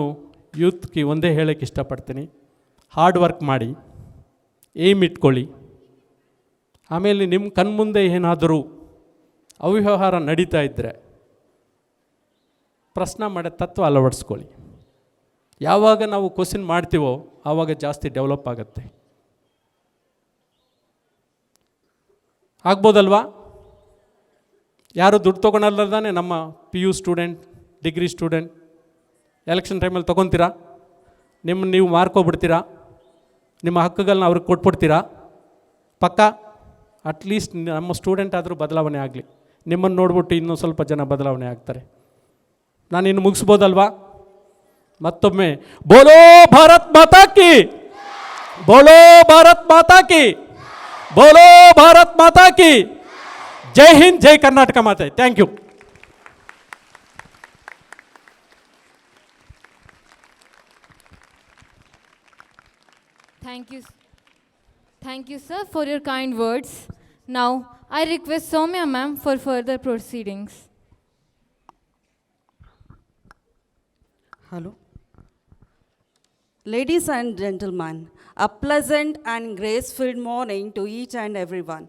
ಯೂತ್ಗೆ ಒಂದೇ ಹೇಳೋಕ್ಕೆ ಇಷ್ಟಪಡ್ತೀನಿ, ಹಾರ್ಡ್ ವರ್ಕ್ ಮಾಡಿ, ಏಮ್ ಇಟ್ಕೊಳ್ಳಿ. ಆಮೇಲೆ ನಿಮ್ಮ ಕಣ್ಮುಂದೆ ಏನಾದರೂ ಅವ್ಯವಹಾರ ನಡೀತಾ ಇದ್ದರೆ ಪ್ರಶ್ನೆ ಮಾಡೋ ತತ್ವ ಅಳವಡಿಸ್ಕೊಳ್ಳಿ. ಯಾವಾಗ ನಾವು ಕ್ವಶನ್ ಮಾಡ್ತೀವೋ ಆವಾಗ ಜಾಸ್ತಿ ಡೆವಲಪ್ ಆಗುತ್ತೆ. ಆಗ್ಬೋದಲ್ವಾ? ಯಾರು ದುಡ್ಡು ತೊಗೊಳಲ್ಲದಾನೆ ನಮ್ಮ PU student, degree student election ಟೈಮಲ್ಲಿ ತೊಗೊತೀರಾ? ನಿಮ್ಮನ್ನು ನೀವು ಮಾರ್ಕೊಬಿಡ್ತೀರಾ? ನಿಮ್ಮ ಹಕ್ಕುಗಳನ್ನ ಅವ್ರಿಗೆ ಕೊಟ್ಬಿಡ್ತೀರಾ? ಪಕ್ಕ ಅಟ್ಲೀಸ್ಟ್ ನಮ್ಮ ಸ್ಟೂಡೆಂಟ್ ಆದರೂ ಬದಲಾವಣೆ ಆಗಲಿ. ನಿಮ್ಮನ್ನು ನೋಡ್ಬಿಟ್ಟು ಇನ್ನೂ ಸ್ವಲ್ಪ ಜನ ಬದಲಾವಣೆ ಆಗ್ತಾರೆ. ನಾನು ಇನ್ನು ಮುಗಿಸ್ಬೋದಲ್ವಾ? ಮತ್ತೊಮ್ಮೆ ಬೋಲೋ ಭಾರತ್ ಮಾತಾ ಕಿ, ಬೋಲೋ ಭಾರತ್ ಮಾತಾ ಕಿ, ಬೋಲೋ ಭಾರತ್ ಮಾತಾ ಕಿ. ಜೈ ಹಿಂದ್, ಜೈ ಕರ್ನಾಟಕ ಮಾತೆ. Thank you. Thank you, sir, for your kind words. Now, I request Soumya ma'am for further proceedings. Hello. Ladies and gentlemen, a pleasant and grace-filled morning to each and everyone.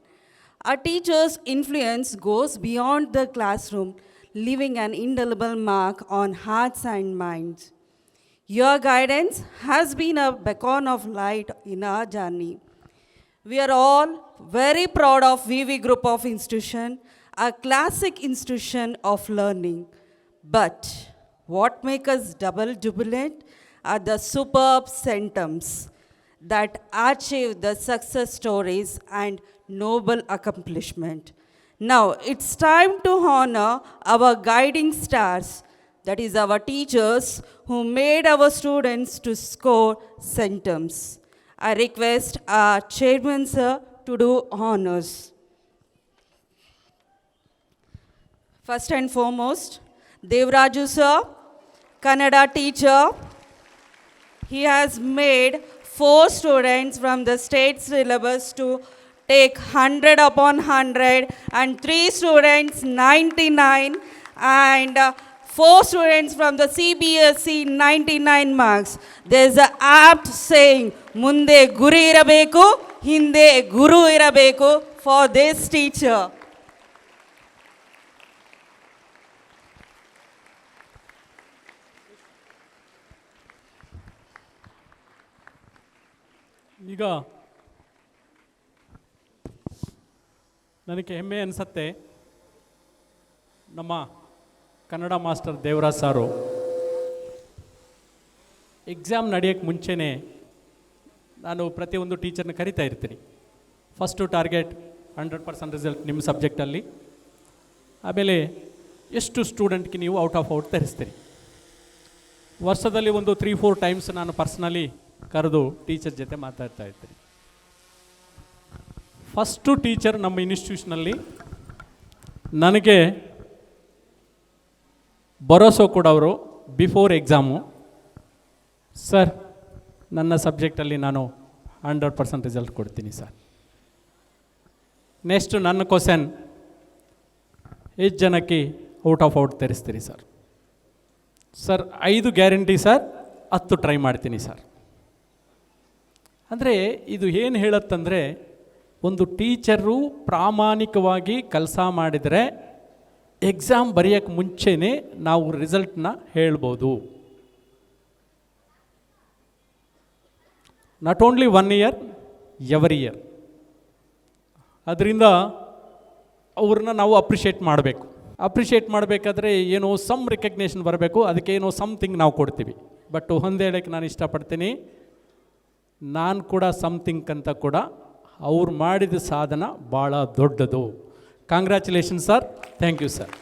Our teachers' influence goes beyond the classroom, leaving an indelible mark on hearts and minds. Your guidance has been a beacon of light in our journey. We are all very proud of VV Group of Institution, a classic institution of learning. But what makes us double jubilant are the superb centums that achieve the success stories and noble accomplishment. Now it's time to honor our guiding stars, that is our teachers who made our students to score centums. I request our chairman sir to do honors. First and foremost, Devraju sir, Kannada teacher. He has made 4 students from the state syllabus to take 100 upon 100 and 3 students 99 and 4 students from the CBSE 99 marks. There's an apt saying, Munde Guru irabeku, Hinde Guru irabeku for this teacher. ಈಗ ನನಗೆ ಹೆಮ್ಮೆ ಅನಿಸುತ್ತೆ, ನಮ್ಮ ಕನ್ನಡ ಮಾಸ್ಟರ್ ದೇವರಾಜ್ ಸಾರು ಎಕ್ಸಾಮ್ ನಡೆಯೋಕ್ಕೆ ಮುಂಚೆನೇ ನಾನು ಪ್ರತಿಯೊಂದು ಟೀಚರ್ನ ಕರಿತಾ ಇರ್ತೀನಿ. ಫಸ್ಟು ಟಾರ್ಗೆಟ್ 100% ರಿಸಲ್ಟ್ ನಿಮ್ಮ ಸಬ್ಜೆಕ್ಟಲ್ಲಿ, ಆಮೇಲೆ ಎಷ್ಟು ಸ್ಟೂಡೆಂಟ್ಗೆ ನೀವು ಔಟ್ ಆಫ್ ಔಟ್ ತರಿಸ್ತೀರಿ. ವರ್ಷದಲ್ಲಿ ಒಂದು 3-4 ಟೈಮ್ಸ್ ನಾನು ಪರ್ಸ್ನಲಿ ಕರೆದು ಟೀಚರ್ ಜೊತೆ ಮಾತಾಡ್ತಾ ಇರ್ತೀನಿ. ಫಸ್ಟು ಟೀಚರ್ ನಮ್ಮ ಇನ್ಸ್ಟಿಟ್ಯೂಷನಲ್ಲಿ ನನಗೆ ಭರೋಸೆ ಕೊಡೋರು ಬಿಫೋರ್ ಎಕ್ಸಾಮು, ಸರ್ ನನ್ನ ಸಬ್ಜೆಕ್ಟಲ್ಲಿ ನಾನು 100% ರಿಸಲ್ಟ್ ಕೊಡ್ತೀನಿ ಸರ್. ನೆಕ್ಸ್ಟು ನನ್ನ ಕ್ವಶನ್, ಎಷ್ಟು ಜನಕ್ಕೆ ಔಟ್ ಆಫ್ ಔಟ್ ತರಿಸ್ತೀರಿ sir? Sir 5 guarantee sir, 10 try ಮಾಡ್ತೀನಿ ಸರ್. ಅಂದರೆ ಇದು ಏನು ಹೇಳುತ್ತಂದರೆ, ಒಂದು ಟೀಚರು ಪ್ರಾಮಾಣಿಕವಾಗಿ ಕೆಲಸ ಮಾಡಿದರೆ ಎಕ್ಸಾಮ್ ಬರೆಯೋಕ್ಕೆ ಮುಂಚೆನೇ ನಾವು ರಿಸಲ್ಟ್ನ ಹೇಳ್ಬೋದು. Not only 1 year, every year. ಅದರಿಂದ ಅವ್ರನ್ನ ನಾವು ಅಪ್ರಿಷಿಯೇಟ್ ಮಾಡಬೇಕು. ಅಪ್ರಿಷಿಯೇಟ್ ಮಾಡಬೇಕಾದ್ರೆ ಏನೋ ಸಮ್ ರೆಕಗ್ನೇಷನ್ ಬರಬೇಕು, ಅದಕ್ಕೆ ಏನೋ ಸಮಥಿಂಗ್ ನಾವು ಕೊಡ್ತೀವಿ. ಬಟ್ ಒಂದು ಹೇಳೋಕ್ಕೆ ನಾನು ಇಷ್ಟಪಡ್ತೀನಿ, ನಾನು ಕೂಡ ಸಮಥಿಂಗ್ ಅಂತ ಕೂಡ ಅವ್ರು ಮಾಡಿದ ಸಾಧನ ಭಾಳ ದೊಡ್ಡದು. Congratulation sir, thank you sir.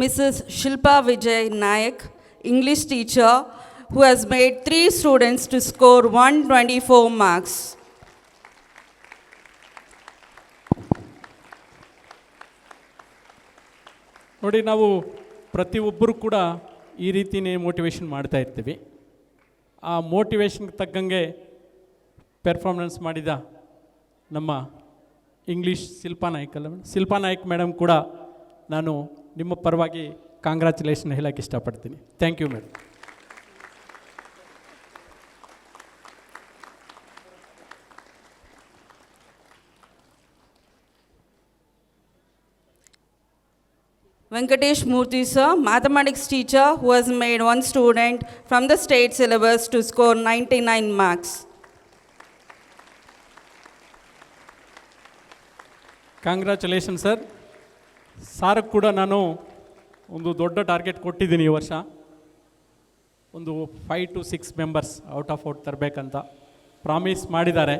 Mrs. Shilpa Vijay Nayak, English teacher, who has made 3 students to score 124 marks. ನೋಡಿ, ನಾವು ಪ್ರತಿಯೊಬ್ಬರು ಕೂಡ ಈ ರೀತಿಯೇ ಮೋಟಿವೇಶನ್ ಮಾಡ್ತಾ ಇರ್ತೀವಿ. ಆ ಮೋಟಿವೇಶನ್ಗೆ ತಕ್ಕಂಗೆ ಪರ್ಫಾರ್ಮೆನ್ಸ್ ಮಾಡಿದ ನಮ್ಮ ಇಂಗ್ಲೀಷ್ ಶಿಲ್ಪಾ ನಾಯ್ಕ್ ಮೇಡಮ್ ಕೂಡ ನಾನು ನಿಮ್ಮ ಪರವಾಗಿ ಕಾಂಗ್ರ್ಯಾಚುಲೇಷನ್ ಹೇಳೋಕ್ಕೆ ಇಷ್ಟಪಡ್ತೀನಿ. Thank you madam. Venkatesh Murthy sir, mathematics teacher who has made one student from the state syllabus to score 99 marks. Congratulation sir. ಸಾರ್ಗೆ ಕೂಡ ನಾನು ಒಂದು ದೊಡ್ಡ ಟಾರ್ಗೆಟ್ ಕೊಟ್ಟಿದ್ದೀನಿ ಈ ವರ್ಷ. ಒಂದು 5 to 6 members out of out ತರಬೇಕಂತ ಪ್ರಾಮಿಸ್ ಮಾಡಿದ್ದಾರೆ.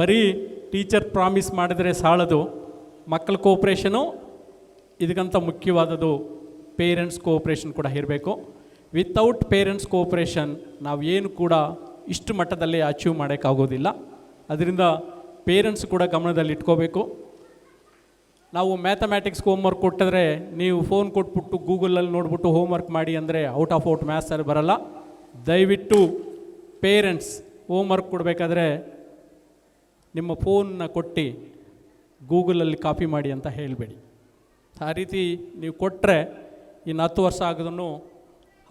ಬರೀ ಟೀಚರ್ ಪ್ರಾಮಿಸ್ ಮಾಡಿದರೆ ಸಾಲದು, ಮಕ್ಕಳ ಕೋಪ್ರೇಷನು ಇದಕ್ಕಿಂತ ಮುಖ್ಯವಾದದ್ದು ಪೇರೆಂಟ್ಸ್ ಕೋಆಪ್ರೇಷನ್ ಕೂಡ ಇರಬೇಕು. ವಿತೌಟ್ ಪೇರೆಂಟ್ಸ್ ಕೋಆಪ್ರೇಷನ್ ನಾವು ಏನು ಕೂಡ ಇಷ್ಟು ಮಟ್ಟದಲ್ಲಿ ಅಚೀವ್ ಮಾಡೋಕ್ಕಾಗೋದಿಲ್ಲ. ಅದರಿಂದ ಪೇರೆಂಟ್ಸ್ ಕೂಡ ಗಮನದಲ್ಲಿ ಇಟ್ಕೋಬೇಕು. ನಾವು ಮ್ಯಾಥಮ್ಯಾಟಿಕ್ಸ್ಗೆ ಹೋಮ್ವರ್ಕ್ ಕೊಟ್ಟಿದ್ರೆ ನೀವು ಫೋನ್ ಕೊಟ್ಬಿಟ್ಟು ಗೂಗಲಲ್ಲಿ ನೋಡ್ಬಿಟ್ಟು ಹೋಮ್ವರ್ಕ್ ಮಾಡಿ ಅಂದರೆ ಔಟ್ ಆಫ್ ಔಟ್ ಮ್ಯಾಥ್ಸಲ್ಲಿ ಬರಲ್ಲ. ದಯವಿಟ್ಟು ಪೇರೆಂಟ್ಸ್ ಹೋಮ್ವರ್ಕ್ ಕೊಡಬೇಕಾದ್ರೆ ನಿಮ್ಮ ಫೋನ್ನ ಕೊಟ್ಟು ಗೂಗಲಲ್ಲಿ ಕಾಪಿ ಮಾಡಿ ಅಂತ ಹೇಳಬೇಡಿ. ಆ ರೀತಿ ನೀವು ಕೊಟ್ಟರೆ ಇನ್ನು 10 ವರ್ಷ ಆಗೋದನ್ನು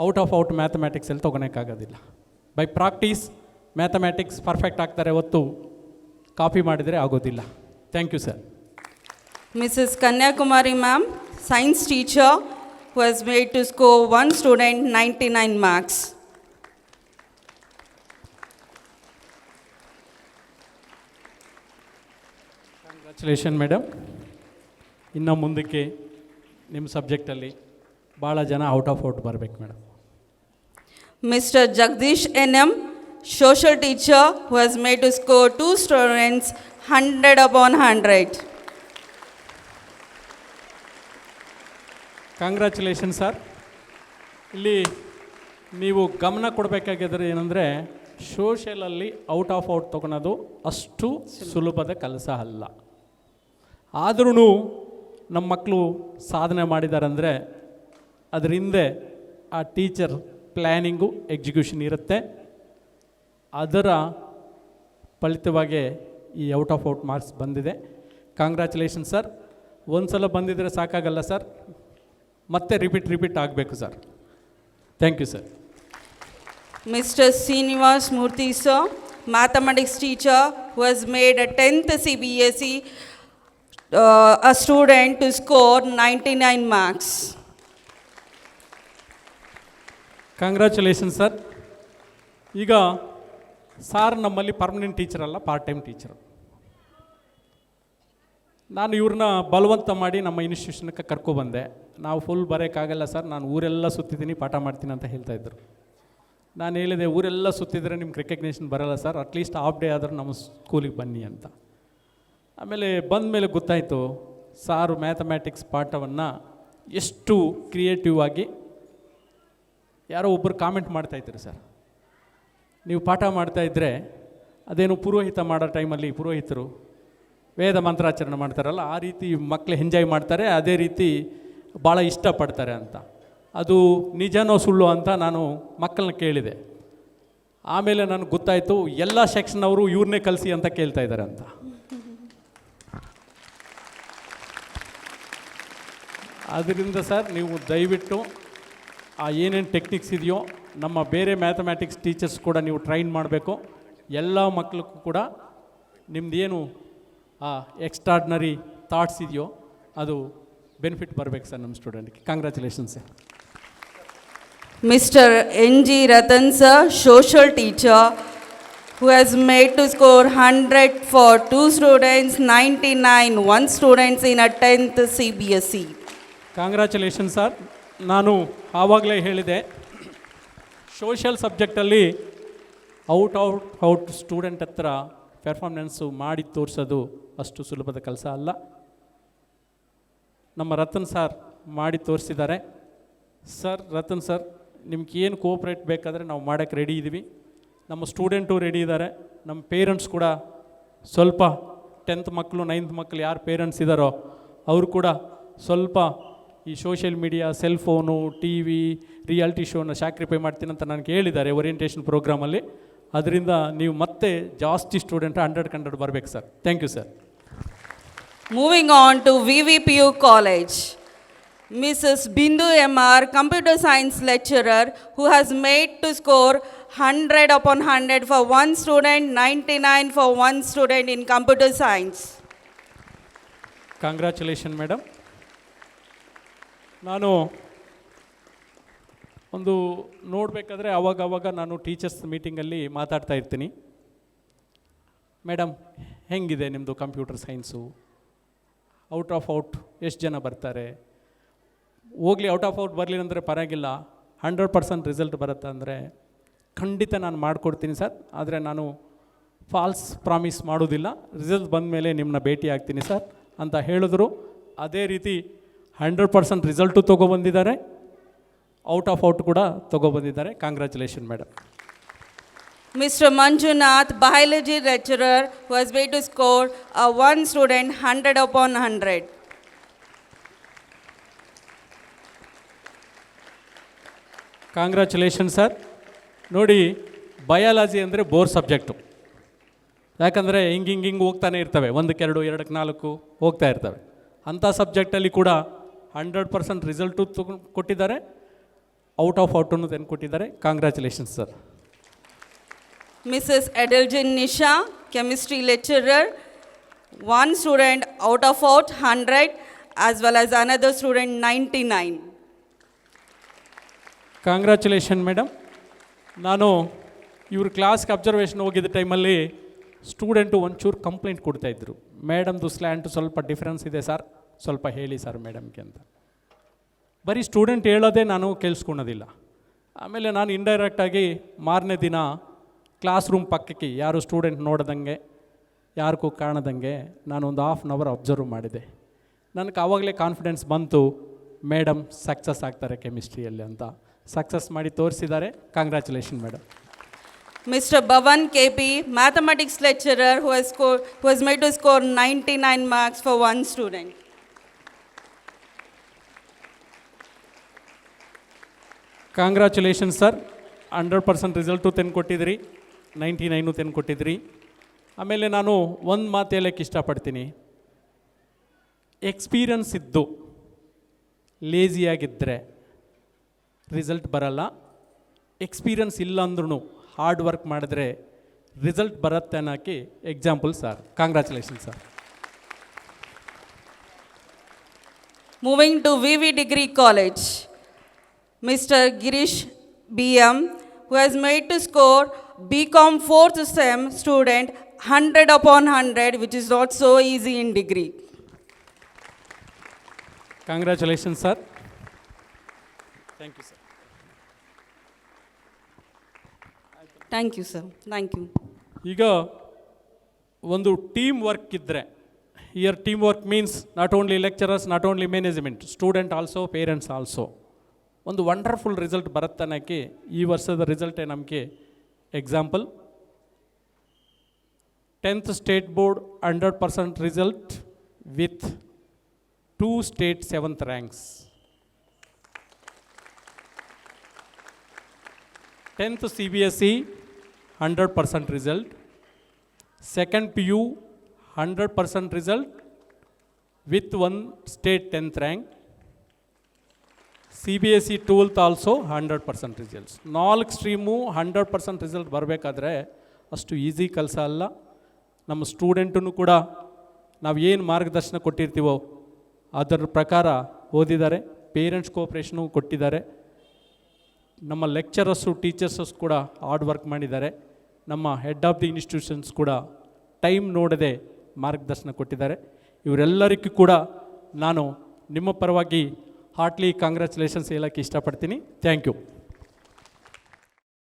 ಔಟ್ ಆಫ್ ಔಟ್ ಮ್ಯಾಥಮ್ಯಾಟಿಕ್ಸಲ್ಲಿ ತೊಗೊಳಕ್ಕಾಗೋದಿಲ್ಲ. ಬೈ ಪ್ರಾಕ್ಟೀಸ್ ಮ್ಯಾಥಮ್ಯಾಟಿಕ್ಸ್ ಪರ್ಫೆಕ್ಟ್ ಆಗ್ತಾರೆ ಹೊತ್ತು ಕಾಪಿ ಮಾಡಿದರೆ ಆಗೋದಿಲ್ಲ. Thank you sir. Mrs. Kanyakumari ma'am, science teacher who has made to score one student 99 marks. Congratulation madam. ಇನ್ನು ಮುಂದಕ್ಕೆ ನಿಮ್ಮ ಸಬ್ಜೆಕ್ಟಲ್ಲಿ ಭಾಳ ಜನ ಔಟ್ ಆಫ್ ಔಟ್ ಬರಬೇಕು madam. Mr. Jagdish NM, social teacher who has made to score 2 students 100 upon 100. Congratulation sir. ಇಲ್ಲಿ ನೀವು ಗಮನ ಕೊಡಬೇಕಾಗಿದ್ರೆ ಏನಂದರೆ ಸೋಷಿಯಲಲ್ಲಿ ಔಟ್ ಆಫ್ ಔಟ್ ತೊಗೊಳೋದು ಅಷ್ಟು ಸುಲಭದ ಕೆಲಸ ಅಲ್ಲ. ಆದ್ರೂ ನಮ್ಮ ಮಕ್ಕಳು ಸಾಧನೆ ಮಾಡಿದ್ದಾರೆ ಅಂದರೆ ಅದರ ಹಿಂದೆ ಆ ಟೀಚರ್ ಪ್ಲ್ಯಾನಿಂಗು ಎಕ್ಸಿಕ್ಯೂಷನ್ ಇರುತ್ತೆ. ಅದರ ಫಲಿತವಾಗಿ ಈ ಔಟ್ ಆಫ್ ಔಟ್ ಮಾರ್ಕ್ಸ್ ಬಂದಿದೆ. Congratulation sir. ಒಂದು ಸಲ ಬಂದಿದ್ದರೆ ಸಾಕಾಗಲ್ಲ ಸರ್, ಮತ್ತೆ ರಿಪೀಟ್ ಆಗಬೇಕು sir. Thank you sir. Mr. Srinivas Murthy sir, mathematics teacher who has made a 10th CBSE a student to score 99 marks. Congratulation sir. ಈಗ ಸಾರ್ ನಮ್ಮಲ್ಲಿ ಪರ್ಮನೆಂಟ್ ಟೀಚರ್ ಅಲ್ಲ, ಪಾರ್ಟ್ ಟೈಮ್ ಟೀಚರು. ನಾನು ಇವ್ರನ್ನ ಬಲವಂತ ಮಾಡಿ ನಮ್ಮ ಇನ್ಸ್ಟಿಟ್ಯೂಷನ್ಗೆ ಕರ್ಕೊಬಂದೆ. ನಾವು ಫುಲ್ ಬರೋಕ್ಕಾಗಲ್ಲ ಸರ್, ನಾನು ಊರೆಲ್ಲ ಸುತ್ತಿದ್ದೀನಿ, ಪಾಠ ಮಾಡ್ತೀನಿ ಅಂತ ಹೇಳ್ತಾಯಿದ್ರು. ನಾನು ಹೇಳಿದೆ, ಊರೆಲ್ಲ ಸುತ್ತಿದ್ರೆ ನಿಮ್ಗೆ ರೆಕಗ್ನೇಷನ್ ಬರೋಲ್ಲ ಸರ್, ಅಟ್ಲೀಸ್ಟ್ ಹಾಫ್ ಡೇ ಆದರೂ ನಮ್ಮ ಸ್ಕೂಲಿಗೆ ಬನ್ನಿ ಅಂತ. ಆಮೇಲೆ ಬಂದ ಮೇಲೆ ಗೊತ್ತಾಯಿತು ಸಾರು ಮ್ಯಾಥಮ್ಯಾಟಿಕ್ಸ್ ಪಾಠವನ್ನು ಎಷ್ಟು ಕ್ರಿಯೇಟಿವ್ ಆಗಿ, ಯಾರೋ ಒಬ್ಬರು ಕಾಮೆಂಟ್ ಮಾಡ್ತಾಯಿದ್ರು ಸರ್, ನೀವು ಪಾಠ ಮಾಡ್ತಾಯಿದ್ರೆ ಅದೇನು ಪುರೋಹಿತ ಮಾಡೋ ಟೈಮಲ್ಲಿ ಪುರೋಹಿತರು ವೇದ ಮಂತ್ರಾಚರಣೆ ಮಾಡ್ತಾರಲ್ಲ, ಆ ರೀತಿ ಮಕ್ಕಳು ಎಂಜಾಯ್ ಮಾಡ್ತಾರೆ, ಅದೇ ರೀತಿ ಭಾಳ ಇಷ್ಟಪಡ್ತಾರೆ ಅಂತ. ಅದು ನಿಜನೋ ಸುಳ್ಳು ಅಂತ ನಾನು ಮಕ್ಕಳನ್ನ ಕೇಳಿದೆ. ಆಮೇಲೆ ನನಗೆ ಗೊತ್ತಾಯಿತು ಎಲ್ಲ ಸೆಕ್ಷನ್ನವರು ಇವ್ರನ್ನೇ ಕಲಿಸಿ ಅಂತ ಕೇಳ್ತಾ ಇದ್ದಾರೆ ಅಂತ. ಆದ್ದರಿಂದ ಸರ್ ನೀವು ದಯವಿಟ್ಟು ಆ ಏನೇನು ಟೆಕ್ನಿಕ್ಸ್ ಇದೆಯೋ ನಮ್ಮ ಬೇರೆ ಮ್ಯಾಥಮ್ಯಾಟಿಕ್ಸ್ ಟೀಚರ್ಸ್ ಕೂಡ ನೀವು ಟ್ರೈನ್ ಮಾಡಬೇಕು. ಎಲ್ಲ ಮಕ್ಕಳಿಗೂ ಕೂಡ ನಿಮ್ಮದೇನು ಆ ಎಕ್ಸ್ಟ್ರಾರ್ಡ್ನರಿ ಥಾಟ್ಸ್ ಇದೆಯೋ ಅದು ಬೆನಿಫಿಟ್ ಬರಬೇಕು ಸರ್ ನಮ್ಮ ಸ್ಟೂಡೆಂಟ್ಗೆ. Congratulation sir. Mr. N.G. Ratan sir, social teacher who has made to score 100 for 2 students, 99 1 students in a 10th CBSE. Congratulation sir. ನಾನು ಆವಾಗಲೇ ಹೇಳಿದೆ, ಸೋಷಿಯಲ್ ಸಬ್ಜೆಕ್ಟಲ್ಲಿ ಔಟ್ ಸ್ಟೂಡೆಂಟ್ ಹತ್ರ ಪರ್ಫಾರ್ಮೆನ್ಸು ಮಾಡಿ ತೋರಿಸೋದು ಅಷ್ಟು ಸುಲಭದ ಕೆಲಸ ಅಲ್ಲ. ನಮ್ಮ ರತನ್ ಸರ್ ಮಾಡಿ ತೋರಿಸಿದ್ದಾರೆ. ಸರ್ ರತನ್ ಸರ್, ನಿಮ್ಗೆ ಏನು ಕೋಆಪ್ರೇಟ್ ಬೇಕಾದರೆ ನಾವು ಮಾಡೋಕ್ಕೆ ರೆಡಿ ಇದ್ದೀವಿ. ನಮ್ಮ ಸ್ಟೂಡೆಂಟು ರೆಡಿ ಇದ್ದಾರೆ. ನಮ್ಮ ಪೇರೆಂಟ್ಸ್ ಕೂಡ ಸ್ವಲ್ಪ 10th ಮಕ್ಕಳು 9th ಮಕ್ಕಳು ಯಾರು ಪೇರೆಂಟ್ಸ್ ಇದ್ದಾರೋ ಅವರು ಕೂಡ ಸ್ವಲ್ಪ ಈ social media, cell phone, T V, reality ಶೋನ ಸ್ಯಾಕ್ರಿಫೈ ಮಾಡ್ತೀನಿ ಅಂತ ನನಗೆ ಹೇಳಿದ್ದಾರೆ ಓರಿಯೆಂಟೇಷನ್ ಪ್ರೋಗ್ರಾಮಲ್ಲಿ. ಅದರಿಂದ ನೀವು ಮತ್ತೆ ಜಾಸ್ತಿ ಸ್ಟೂಡೆಂಟ್ 100 ಬರಬೇಕು sir. Thank you sir. Moving on to VVPU College. Mrs. Bindu M.R., computer science lecturer who has made to score 100 upon 100 for 1 student, 99 for 1 student in computer science. Congratulations, madam. ನಾನು ಒಂದು ನೋಡಬೇಕಾದ್ರೆ ಅವಾಗ ನಾನು ಟೀಚರ್ಸ್ ಮೀಟಿಂಗಲ್ಲಿ ಮಾತಾಡ್ತಾ ಇರ್ತೀನಿ. ಮೇಡಮ್ ಹೆಂಗಿದೆ ನಿಮ್ಮದು ಕಂಪ್ಯೂಟರ್ ಸೈನ್ಸು, ಔಟ್ ಎಷ್ಟು ಜನ ಬರ್ತಾರೆ, ಹೋಗಲಿ ಔಟ್ ಆಫ್ ಔಟ್ ಬರಲಿಲ್ಲ ಅಂದರೆ ಪರವಾಗಿಲ್ಲ, 100% ರಿಸಲ್ಟ್ ಬರುತ್ತೆ ಅಂದರೆ ಖಂಡಿತ ನಾನು ಮಾಡಿಕೊಡ್ತೀನಿ ಸರ್. ಆದರೆ ನಾನು ಫಾಲ್ಸ್ ಪ್ರಾಮಿಸ್ ಮಾಡೋದಿಲ್ಲ, ರಿಸಲ್ಟ್ ಬಂದ ಮೇಲೆ ನಿಮ್ಮನ್ನ ಭೇಟಿ ಆಗ್ತೀನಿ ಸರ್ ಅಂತ ಹೇಳಿದ್ರು. ಅದೇ ರೀತಿ 100% ರಿಸಲ್ಟು ತೊಗೊಬಂದಿದ್ದಾರೆ, ಔಟ್ ಆಫ್ ಔಟ್ ಕೂಡ ತೊಗೊಬಂದಿದ್ದಾರೆ. Congratulation madam. Mr. Manjunath, biology lecturer, who has made to score one student 100 upon 100. Congratulation sir. ನೋಡಿ, ಬಯಾಲಜಿ ಅಂದರೆ ಬೋರ್ ಸಬ್ಜೆಕ್ಟು. ಯಾಕಂದರೆ ಹಿಂಗೆ ಹೋಗ್ತಾನೆ ಇರ್ತವೆ, 1ಕ್ಕೆ 2, 2ಕ್ಕೆ 4 ಹೋಗ್ತಾ ಇರ್ತವೆ. ಅಂಥ ಸಬ್ಜೆಕ್ಟಲ್ಲಿ ಕೂಡ 100% ರಿಸಲ್ಟು ಕೊಟ್ಟಿದ್ದಾರೆ, ಔಟ್ ಆಫ್ ಔಟನ್ನು ತಂದು ಕೊಟ್ಟಿದ್ದಾರೆ. Congratulations sir. Mrs. Adeljan Nisha, chemistry lecturer, one student out of 100 as well as another student 99. Congratulation madam. ನಾನು ಇವ್ರ ಕ್ಲಾಸ್ಗೆ ಅಬ್ಸರ್ವೇಷನ್ ಹೋಗಿದ್ದ ಟೈಮಲ್ಲಿ ಸ್ಟೂಡೆಂಟು ಒಂಚೂರು ಕಂಪ್ಲೇಂಟ್ ಕೊಡ್ತಾಯಿದ್ರು, ಮೇಡಮ್ದು ಸ್ಲ್ಯಾಂಟು ಸ್ವಲ್ಪ ಡಿಫ್ರೆನ್ಸ್ ಇದೆ ಸರ್, ಸ್ವಲ್ಪ ಹೇಳಿ ಸರ್ ಮೇಡಮ್ಗೆ ಅಂತ. ಬರೀ ಸ್ಟೂಡೆಂಟ್ ಹೇಳೋದೇ ನಾನು ಕೇಳಿಸ್ಕೊಳೋದಿಲ್ಲ. ಆಮೇಲೆ ನಾನು ಇಂಡೈರೆಕ್ಟಾಗಿ ಮಾರನೇ ದಿನ ಕ್ಲಾಸ್ ರೂಮ್ ಪಕ್ಕಕ್ಕೆ ಯಾರು ಸ್ಟೂಡೆಂಟ್ ನೋಡ್ದಂಗೆ, ಯಾರಿಗೂ ಕಾಣದಂಗೆ ನಾನೊಂದು ½ ಅನ್ ಅವರ್ ಅಬ್ಸರ್ವ್ ಮಾಡಿದೆ. ನನಗೆ ಆವಾಗಲೇ ಕಾನ್ಫಿಡೆನ್ಸ್ ಬಂತು, ಮೇಡಮ್ ಸಕ್ಸಸ್ ಆಗ್ತಾರೆ ಕೆಮಿಸ್ಟ್ರಿಯಲ್ಲಿ ಅಂತ. ಸಕ್ಸಸ್ ಮಾಡಿ ತೋರಿಸಿದ್ದಾರೆ. Congratulation madam. Mr. Bhavan KP, mathematics lecturer, who has made to score 99 marks for one student. Congratulation sir. 100% result ತಂದು ಕೊಟ್ಟಿದ್ರಿ, 99 ತಂದು ಕೊಟ್ಟಿದ್ರಿ. ಆಮೇಲೆ ನಾನು ಒಂದು ಮಾತು ಹೇಳೋಕ್ಕೆ ಇಷ್ಟಪಡ್ತೀನಿ, ಎಕ್ಸ್ಪೀರಿಯನ್ಸ್ ಇದ್ದು ಲೇಜಿಯಾಗಿದ್ದರೆ ರಿಸಲ್ಟ್ ಬರಲ್ಲ. ಎಕ್ಸ್ಪೀರಿಯನ್ಸ್ ಇಲ್ಲ ಅಂದ್ರೂ ಹಾರ್ಡ್ ವರ್ಕ್ ಮಾಡಿದ್ರೆ ರಿಸಲ್ಟ್ ಬರುತ್ತೆ ಅನ್ನೋಕ್ಕೆ example sir. Congratulation sir. Moving to VV Degree College, Mr. Girish BM, who has made to score BCom 4th SEM student 100 upon 100, which is not so easy in degree. Congratulation sir. Thank you sir. Thank you, sir. Thank you. ಈಗ ಒಂದು ಟೀಮ್ ವರ್ಕ್ ಇದ್ದರೆ, here team work means not only lecturers, not only management, student also, parents also. ಒಂದು ವಂಡರ್ಫುಲ್ ರಿಸಲ್ಟ್ ಬರುತ್ತೆ ಅನ್ನೋಕ್ಕೆ ಈ ವರ್ಷದ ರಿಸಲ್ಟೇ ನಮಗೆ example. 10th state board 100% result with 2 state 7th ranks. 10th CBSE 100% result. 2nd PU 100% result with 1 state 10th rank. CBSE 12th also 100% results. 4 stream 100% result ಬರಬೇಕಾದ್ರೆ ಅಷ್ಟು ಈಸಿ ಕೆಲಸ ಅಲ್ಲ. ನಮ್ಮ ಸ್ಟೂಡೆಂಟನ್ನು ಕೂಡ ನಾವು ಏನು ಮಾರ್ಗದರ್ಶನ ಕೊಟ್ಟಿರ್ತೀವೋ ಅದರ ಪ್ರಕಾರ ಓದಿದ್ದಾರೆ, ಪೇರೆಂಟ್ಸ್ ಕೋಆಪ್ರೇಷನು ಕೊಟ್ಟಿದ್ದಾರೆ. ನಮ್ಮ ಲೆಕ್ಚರರ್ಸು, ಟೀಚರ್ಸಸ್ ಕೂಡ ಹಾರ್ಡ್ ವರ್ಕ್ ಮಾಡಿದ್ದಾರೆ. ನಮ್ಮ ಹೆಡ್ ಆಫ್ ದಿ ಇನ್ಸ್ಟಿಟ್ಯೂಷನ್ಸ್ ಕೂಡ ಟೈಮ್ ನೋಡದೆ ಮಾರ್ಗದರ್ಶನ ಕೊಟ್ಟಿದ್ದಾರೆ. ಇವರೆಲ್ಲರಿಗೂ ಕೂಡ ನಾನು ನಿಮ್ಮ ಪರವಾಗಿ ಹಾರ್ಟ್ಲಿ ಕಾಂಗ್ರ್ಯಾಚುಲೇಷನ್ಸ್ ಹೇಳೋಕ್ಕೆ ಇಷ್ಟಪಡ್ತೀನಿ. Thank you.